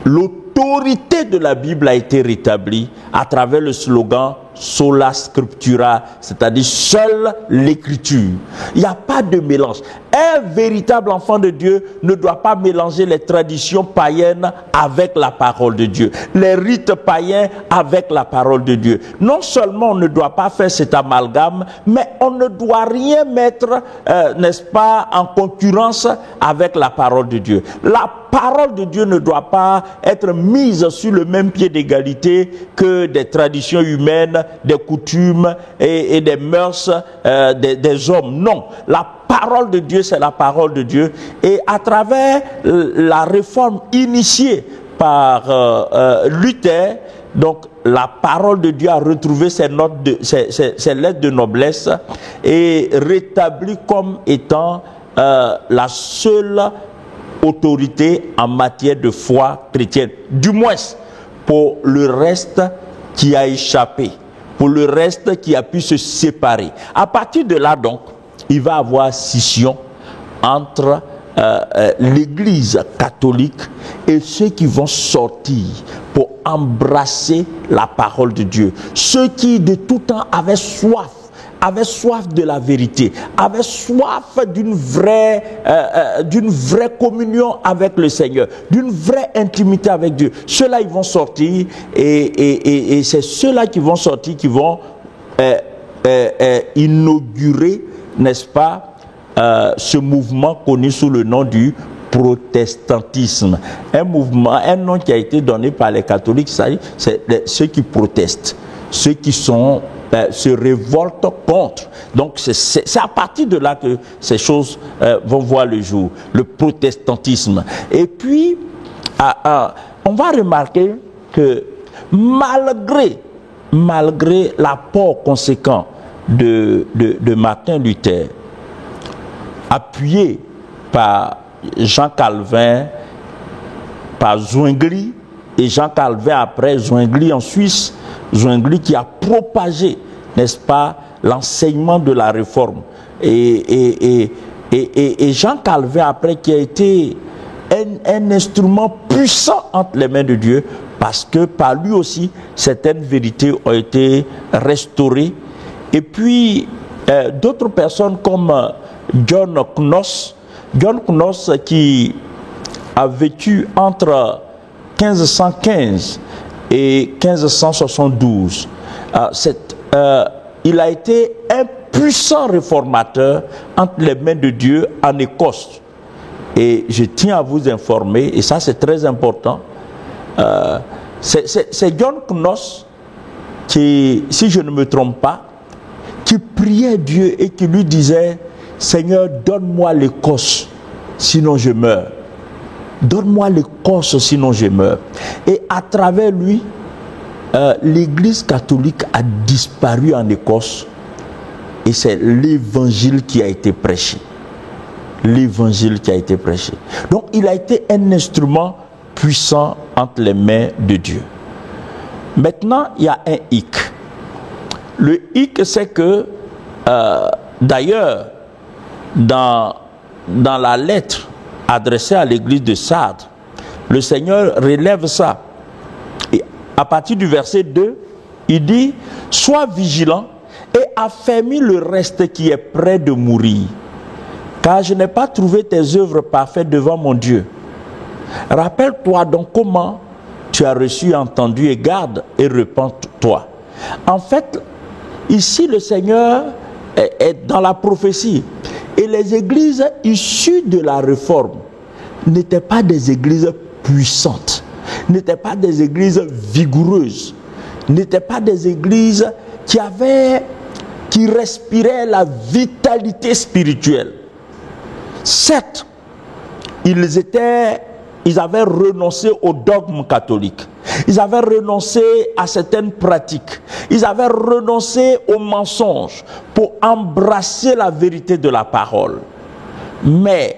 l'autorité de la Bible a été rétablie à travers le slogan Sola Scriptura, c'est-à-dire seule l'écriture. Il n'y a pas de mélange. Un véritable enfant de Dieu ne doit pas mélanger les traditions païennes avec la parole de Dieu, les rites païens avec la parole de Dieu. Non seulement on ne doit pas faire cet amalgame, mais on ne doit rien mettre, n'est-ce pas, en concurrence avec la parole de Dieu. La parole de Dieu ne doit pas être mise sur le même pied d'égalité que des traditions humaines, des coutumes et des mœurs des hommes. Non, la parole de Dieu, c'est la parole de Dieu. Et à travers la réforme initiée par Luther, donc la parole de Dieu a retrouvé ses lettres de noblesse et rétabli comme étant la seule autorité en matière de foi chrétienne, du moins pour le reste qui a échappé, pour le reste qui a pu se séparer. À partir de là, donc, il va y avoir scission entre l'Église catholique et ceux qui vont sortir pour embrasser la parole de Dieu. Ceux qui de tout temps avaient soif de la vérité, avaient soif d'une vraie communion avec le Seigneur, d'une vraie intimité avec Dieu. Ceux-là, ils vont sortir et c'est ceux-là qui vont sortir qui vont inaugurer, n'est-ce pas, ce mouvement connu sous le nom du protestantisme. Un nom qui a été donné par les catholiques, c'est ceux qui protestent, ceux qui se révoltent contre. Donc c'est à partir de là que ces choses vont voir le jour, le protestantisme. Et puis, on va remarquer que malgré l'apport conséquent de Martin Luther, appuyé par Jean Calvin, par Zwingli, et Jean Calvin après, Zwingli en Suisse, Zwingli qui a propagé, n'est-ce pas, l'enseignement de la réforme. Et Jean Calvin après qui a été un instrument puissant entre les mains de Dieu, parce que par lui aussi, certaines vérités ont été restaurées. Et puis, d'autres personnes comme John Knox qui a vécu entre 1515 et 1572. Il a été un puissant réformateur entre les mains de Dieu en Écosse. Et je tiens à vous informer, et ça c'est très important, c'est John Knox qui, si je ne me trompe pas, qui priait Dieu et qui lui disait: Seigneur, donne-moi l'Écosse, sinon je meurs. Donne-moi l'Écosse, sinon je meurs. Et à travers lui, l'Église catholique a disparu en Écosse. Et c'est l'évangile qui a été prêché. L'évangile qui a été prêché. Donc il a été un instrument puissant entre les mains de Dieu. Maintenant, il y a un hic. Le hic, c'est que, d'ailleurs, dans la lettre adressée à l'église de Sardes, le Seigneur relève ça. Et à partir du verset 2, il dit: sois vigilant et affermis le reste qui est près de mourir, car je n'ai pas trouvé tes œuvres parfaites devant mon Dieu. Rappelle-toi donc comment tu as reçu et entendu, et garde et repens-toi. En fait, ici le Seigneur est dans la prophétie. Et les églises issues de la réforme n'étaient pas des églises puissantes, n'étaient pas des églises vigoureuses, n'étaient pas des églises qui respiraient la vitalité spirituelle. Certes, ils avaient renoncé au dogme catholique. Ils avaient renoncé à certaines pratiques. Ils avaient renoncé aux mensonges pour embrasser la vérité de la parole. Mais,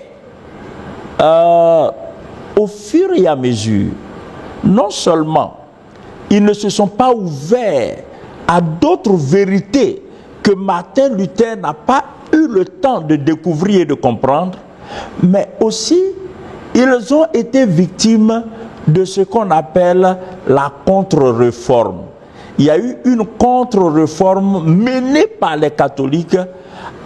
au fur et à mesure, non seulement ils ne se sont pas ouverts à d'autres vérités que Martin Luther n'a pas eu le temps de découvrir et de comprendre, mais aussi ils ont été victimes de ce qu'on appelle la contre-réforme. Il y a eu une contre-réforme menée par les catholiques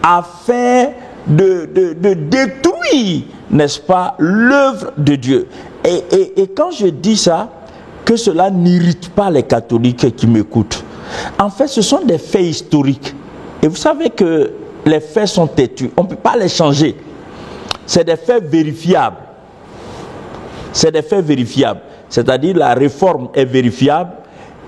afin de détruire, n'est-ce pas, l'œuvre de Dieu. Et quand je dis ça, que cela n'irrite pas les catholiques qui m'écoutent. En fait, ce sont des faits historiques. Et vous savez que les faits sont têtus. On ne peut pas les changer. C'est des faits vérifiables. C'est des faits vérifiables. C'est-à-dire la réforme est vérifiable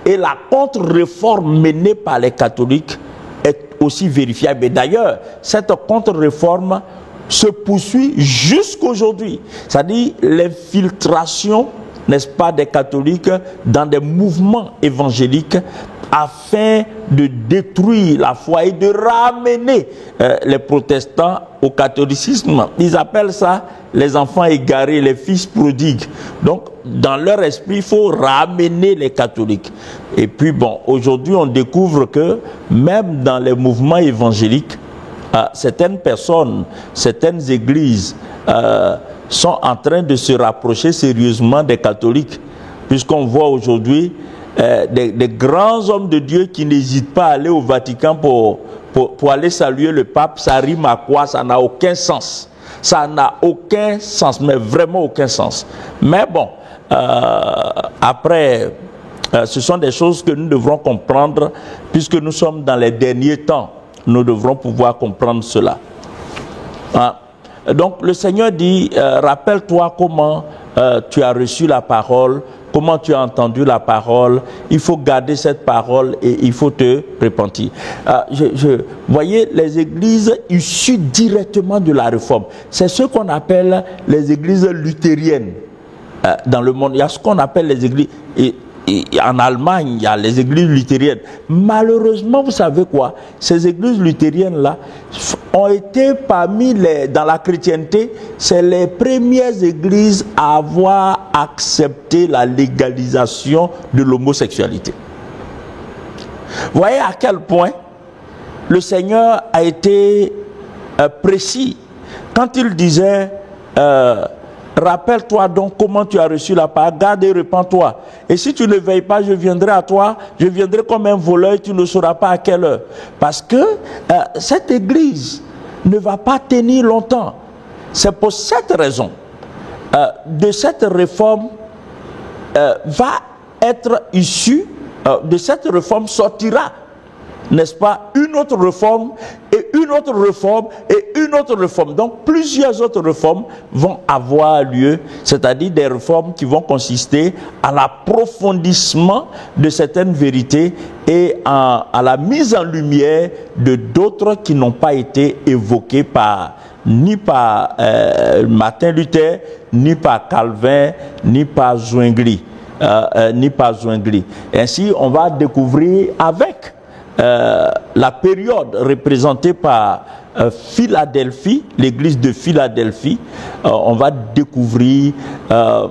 et la contre-réforme menée par les catholiques est aussi vérifiable. Et d'ailleurs, cette contre-réforme se poursuit jusqu'aujourd'hui. C'est-à-dire l'infiltration, n'est-ce pas, des catholiques dans des mouvements évangéliques afin de détruire la foi et de ramener les protestants au catholicisme. Ils appellent ça les enfants égarés, les fils prodigues. Donc, dans leur esprit, il faut ramener les catholiques. Et puis, bon, aujourd'hui, on découvre que même dans les mouvements évangéliques, certaines personnes, certaines églises sont en train de se rapprocher sérieusement des catholiques, puisqu'on voit aujourd'hui des grands hommes de Dieu qui n'hésitent pas à aller au Vatican pour aller saluer le pape. Ça rime à quoi? Ça n'a aucun sens. Ça n'a aucun sens, mais vraiment aucun sens. Mais bon, après, ce sont des choses que nous devrons comprendre, puisque nous sommes dans les derniers temps. Nous devrons pouvoir comprendre cela. Donc le Seigneur dit, rappelle-toi comment tu as reçu la parole, comment tu as entendu la parole, il faut garder cette parole et il faut te repentir. Voyez, les églises issues directement de la réforme, c'est ce qu'on appelle les églises luthériennes dans le monde. Il y a ce qu'on appelle les églises... En Allemagne, il y a les églises luthériennes. Malheureusement, vous savez quoi? Ces églises luthériennes-là ont été parmi dans la chrétienté, c'est les premières églises à avoir accepté la légalisation de l'homosexualité. Vous voyez à quel point le Seigneur a été précis quand il disait... rappelle-toi donc comment tu as reçu la parole, garde et repens-toi. Et si tu ne veilles pas, je viendrai à toi, je viendrai comme un voleur, tu ne sauras pas à quelle heure. Parce que cette église ne va pas tenir longtemps. C'est pour cette raison, de cette réforme va être issue, de cette réforme sortira, n'est-ce pas, une autre réforme et une autre réforme et une autre réforme. Donc plusieurs autres réformes vont avoir lieu, c'est-à-dire des réformes qui vont consister à l'approfondissement de certaines vérités et à la mise en lumière de d'autres qui n'ont pas été évoquées ni par Martin Luther, ni par Calvin, ni par Zwingli. Ainsi, on va découvrir avec la période représentée par Philadelphie, l'église de Philadelphie, on va découvrir un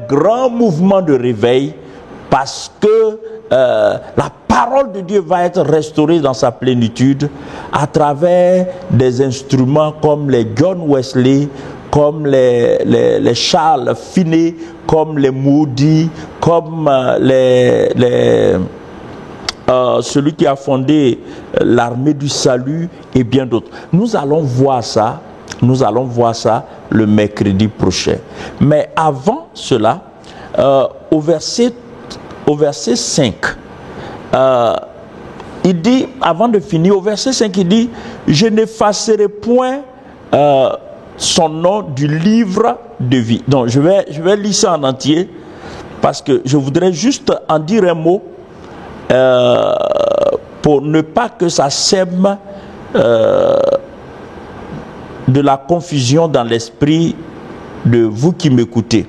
grand mouvement de réveil parce que la parole de Dieu va être restaurée dans sa plénitude à travers des instruments comme les John Wesley, comme les Charles Finney, comme les Moody, comme celui qui a fondé l'armée du salut et bien d'autres. Nous allons voir ça le mercredi prochain. Mais avant cela, au verset 5, il dit, avant de finir, au verset 5, il dit, je n'effacerai point son nom du livre de vie. Donc je vais lire ça en entier parce que je voudrais juste en dire un mot pour ne pas que ça sème de la confusion dans l'esprit de vous qui m'écoutez.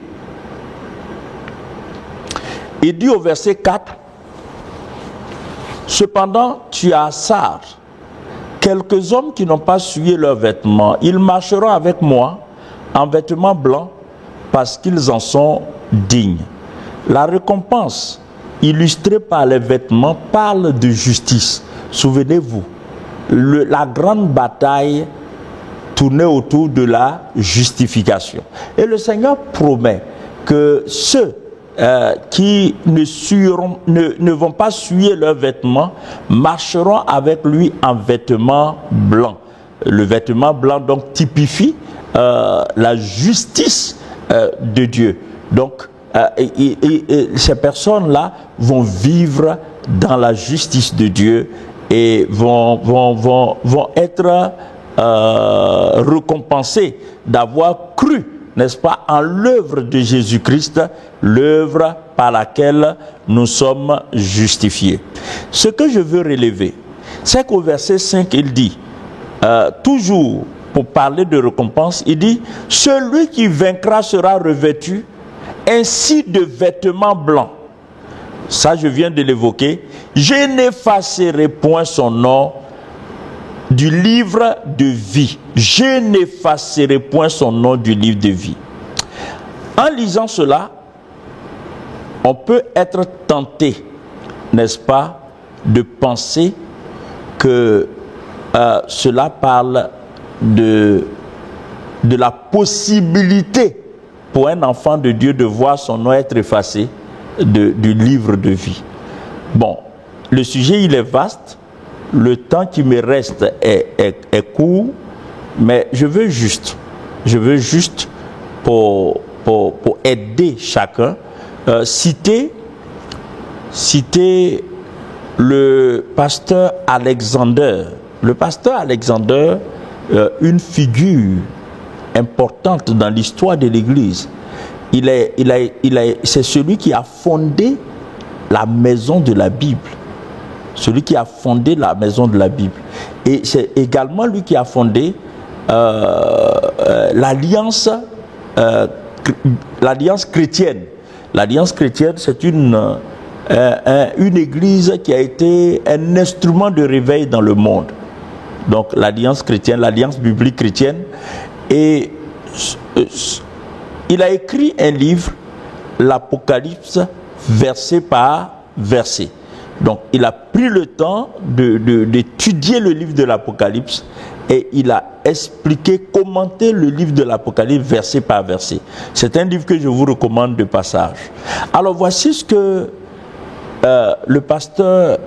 Il dit au verset 4, « Cependant, tu as Sarre, quelques hommes qui n'ont pas souillé leurs vêtements. Ils marcheront avec moi en vêtements blancs parce qu'ils en sont dignes. » La récompense illustrée par les vêtements parle de justice. Souvenez-vous, la grande bataille tournait autour de la justification. Et le Seigneur promet que ceux qui ne vont pas souiller leurs vêtements marcheront avec lui en vêtements blancs. Le vêtement blanc donc typifie la justice de Dieu. Donc ces personnes-là vont vivre dans la justice de Dieu et vont être récompensées d'avoir cru, n'est-ce pas, en l'œuvre de Jésus-Christ, l'œuvre par laquelle nous sommes justifiés. Ce que je veux relever, c'est qu'au verset 5, il dit, toujours pour parler de récompense, il dit, « Celui qui vaincra sera revêtu ainsi de vêtements blancs. » Ça, je viens de l'évoquer. « Je n'effacerai point son nom du livre de vie. » Je n'effacerai point son nom du livre de vie. En lisant cela, on peut être tenté, n'est-ce pas, de penser que cela parle de la possibilité pour un enfant de Dieu de voir son nom être effacé du livre de vie. Bon, le sujet il est vaste, le temps qui me reste est court, mais je veux juste pour aider chacun, citer le pasteur Alexander. Le pasteur Alexander, une figure importante dans l'histoire de l'Église. C'est celui qui a fondé la maison de la Bible. Celui qui a fondé la maison de la Bible. Et c'est également lui qui a fondé l'Alliance chrétienne. L'Alliance chrétienne, c'est une église qui a été un instrument de réveil dans le monde. Donc l'Alliance chrétienne, l'Alliance biblique chrétienne. Et il a écrit un livre, l'Apocalypse, verset par verset. Donc il a pris le temps d'étudier le livre de l'Apocalypse et il a expliqué, commenté le livre de l'Apocalypse verset par verset. C'est un livre que je vous recommande de passage. Alors voici ce que le pasteur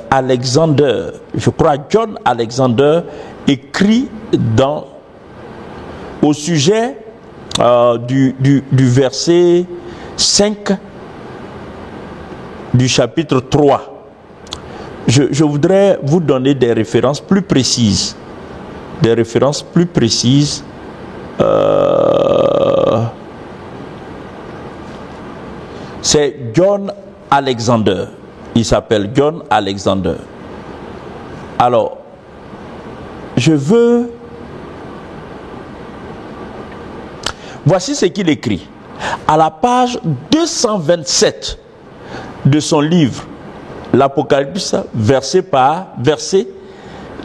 Alexander, je crois John Alexander, écrit au sujet du verset 5 du chapitre 3. Je voudrais vous donner des références plus précises. C'est John Alexander. Il s'appelle John Alexander. Alors, voici ce qu'il écrit. À la page 227 de son livre, l'Apocalypse, verset par verset,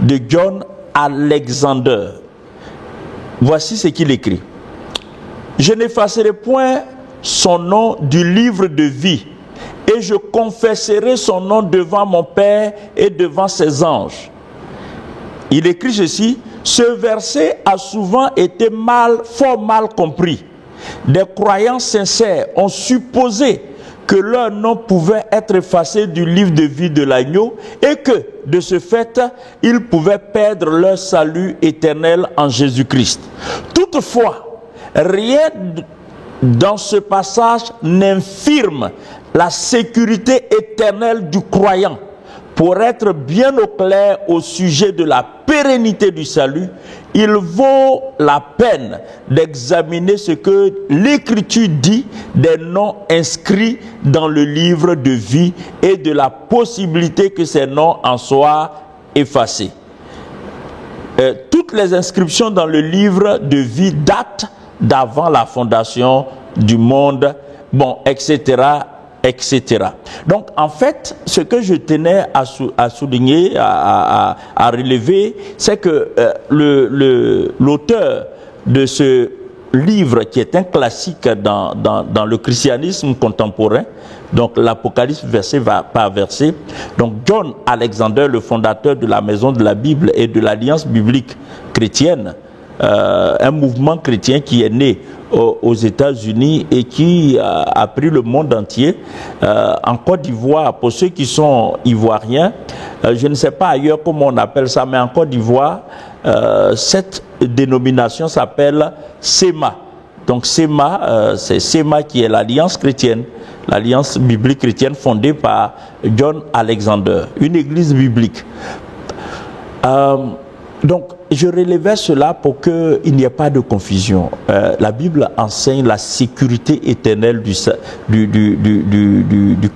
de John Alexander. Voici ce qu'il écrit. Je n'effacerai point son nom du livre de vie, et je confesserai son nom devant mon Père et devant ses anges. Il écrit ceci. Ce verset a souvent été fort mal compris. Des croyants sincères ont supposé que leur nom pouvait être effacé du livre de vie de l'agneau et que, de ce fait, ils pouvaient perdre leur salut éternel en Jésus-Christ. Toutefois, rien dans ce passage n'infirme la sécurité éternelle du croyant. Pour être bien au clair au sujet de la pérennité du salut, il vaut la peine d'examiner ce que l'Écriture dit des noms inscrits dans le livre de vie et de la possibilité que ces noms en soient effacés. Toutes les inscriptions dans le livre de vie datent d'avant la fondation du monde, bon, etc., etc. Donc, en fait, ce que je tenais à souligner, à relever, c'est que l'auteur de ce livre, qui est un classique dans le christianisme contemporain, donc l'Apocalypse verset par verset, donc John Alexander, le fondateur de la Maison de la Bible et de l'Alliance biblique chrétienne, un mouvement chrétien qui est né aux États-Unis et qui a pris le monde entier. En Côte d'Ivoire, pour ceux qui sont ivoiriens, je ne sais pas ailleurs comment on appelle ça, mais en Côte d'Ivoire, cette dénomination s'appelle SEMA. Donc SEMA, c'est SEMA qui est l'Alliance chrétienne, l'Alliance biblique chrétienne fondée par John Alexander, une église biblique. Donc, je relevais cela pour qu'il n'y ait pas de confusion. La Bible enseigne la sécurité éternelle du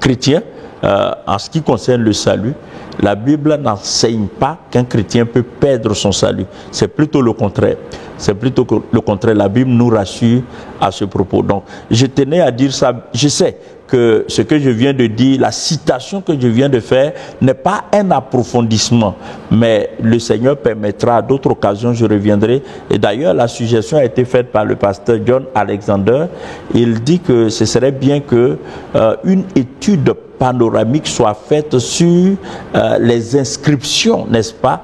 chrétien en ce qui concerne le salut. La Bible n'enseigne pas qu'un chrétien peut perdre son salut. C'est plutôt le contraire. C'est plutôt le contraire. La Bible nous rassure à ce propos. Donc, je tenais à dire ça. Je sais que ce que je viens de dire, la citation que je viens de faire, n'est pas un approfondissement. Mais le Seigneur permettra, à d'autres occasions, je reviendrai. Et d'ailleurs, la suggestion a été faite par le pasteur John Alexander. Il dit que ce serait bien que une étude panoramique soit faite sur les inscriptions, n'est-ce pas,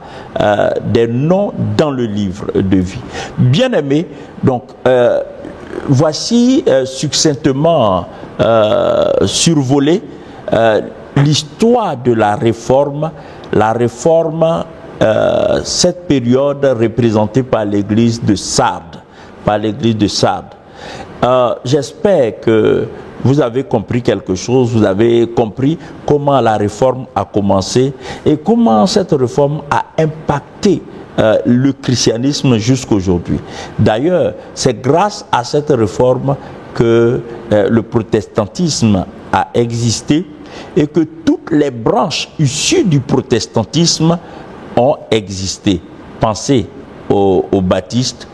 des noms dans le livre de vie. Bien-aimés, donc, voici succinctement survolé l'histoire de la réforme. La réforme, cette période représentée par l'église de Sardes, j'espère que vous avez compris quelque chose, vous avez compris comment la réforme a commencé et comment cette réforme a impacté le christianisme jusqu'aujourd'hui. D'ailleurs, c'est grâce à cette réforme que le protestantisme a existé et que toutes les branches issues du protestantisme ont existé. Pensez aux baptistes,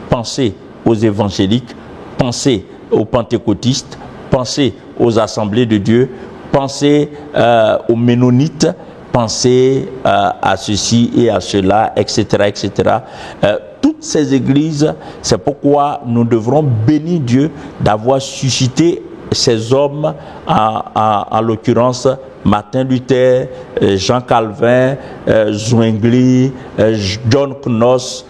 pensez aux évangéliques, pensez aux pentecôtistes, pensez aux assemblées de Dieu, pensez aux ménonites, pensez à ceci et à cela, etc., etc. Toutes ces églises, c'est pourquoi nous devrons bénir Dieu d'avoir suscité ces hommes, en l'occurrence Martin Luther, Jean Calvin, Zwingli, John Knox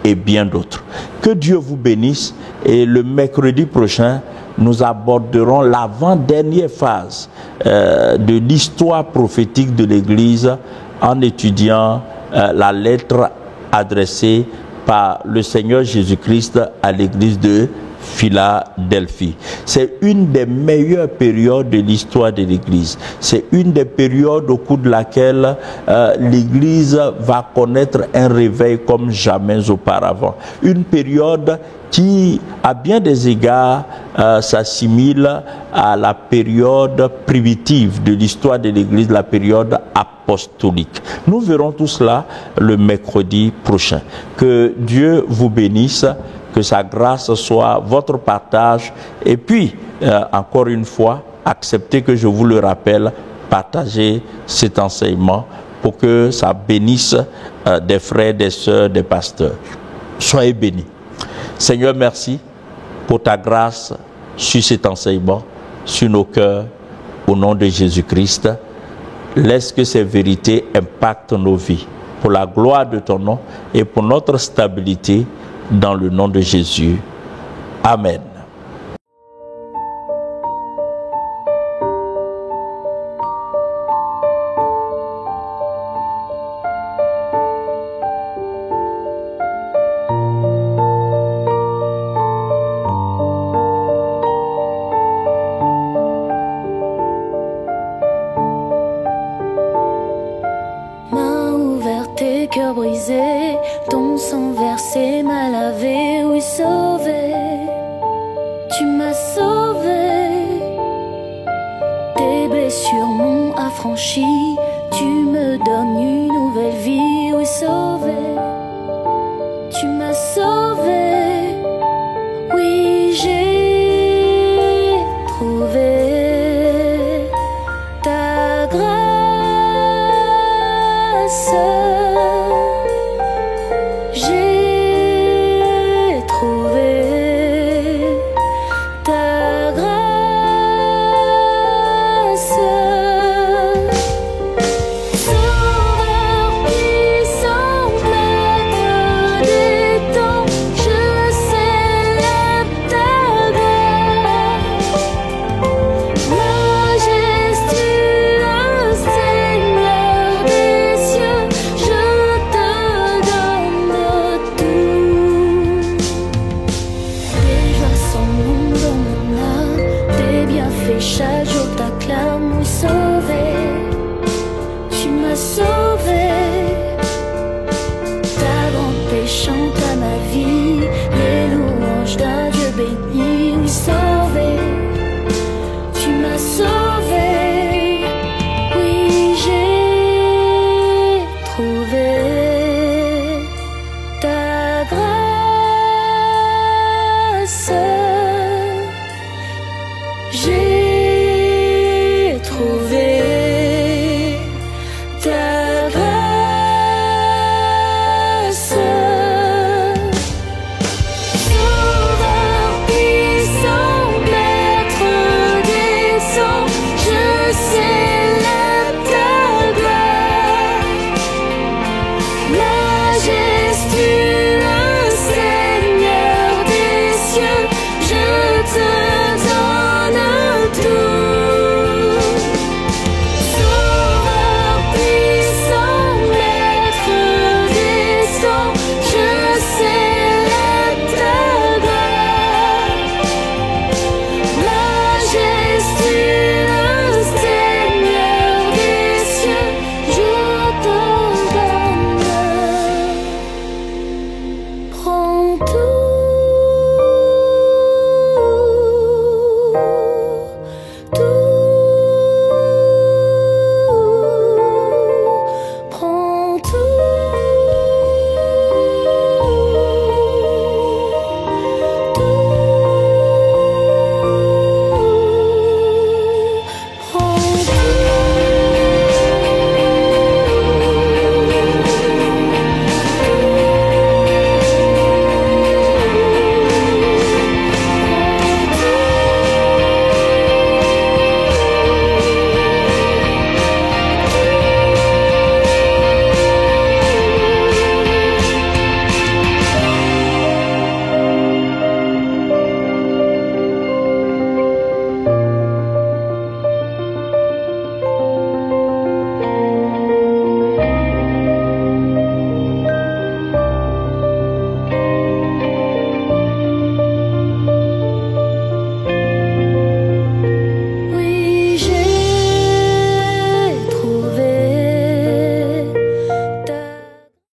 et bien d'autres. Que Dieu vous bénisse et le mercredi prochain, nous aborderons l'avant-dernière phase de l'histoire prophétique de l'Église en étudiant la lettre adressée par le Seigneur Jésus-Christ à l'Église de Philadelphie. C'est une des meilleures périodes de l'histoire de l'Église. C'est une des périodes au cours de laquelle l'Église va connaître un réveil comme jamais auparavant. Une période qui, à bien des égards, s'assimile à la période primitive de l'histoire de l'Église, la période apostolique. Nous verrons tout cela le mercredi prochain. Que Dieu vous bénisse, que sa grâce soit votre partage et puis, encore une fois, acceptez que je vous le rappelle, partagez cet enseignement pour que ça bénisse des frères, des sœurs, des pasteurs. Soyez bénis. Seigneur, merci pour ta grâce sur cet enseignement, sur nos cœurs, au nom de Jésus-Christ. Laisse que ces vérités impactent nos vies pour la gloire de ton nom et pour notre stabilité dans le nom de Jésus. Amen. Cœur brisé, ton sang versé m'a lavé, oui sauvé, tu m'as sauvé. Tes blessures m'ont affranchi, tu me donnes une nouvelle vie, oui sauvé, tu m'as sauvé, oui. grâce. J'ai trouvé ta grâce.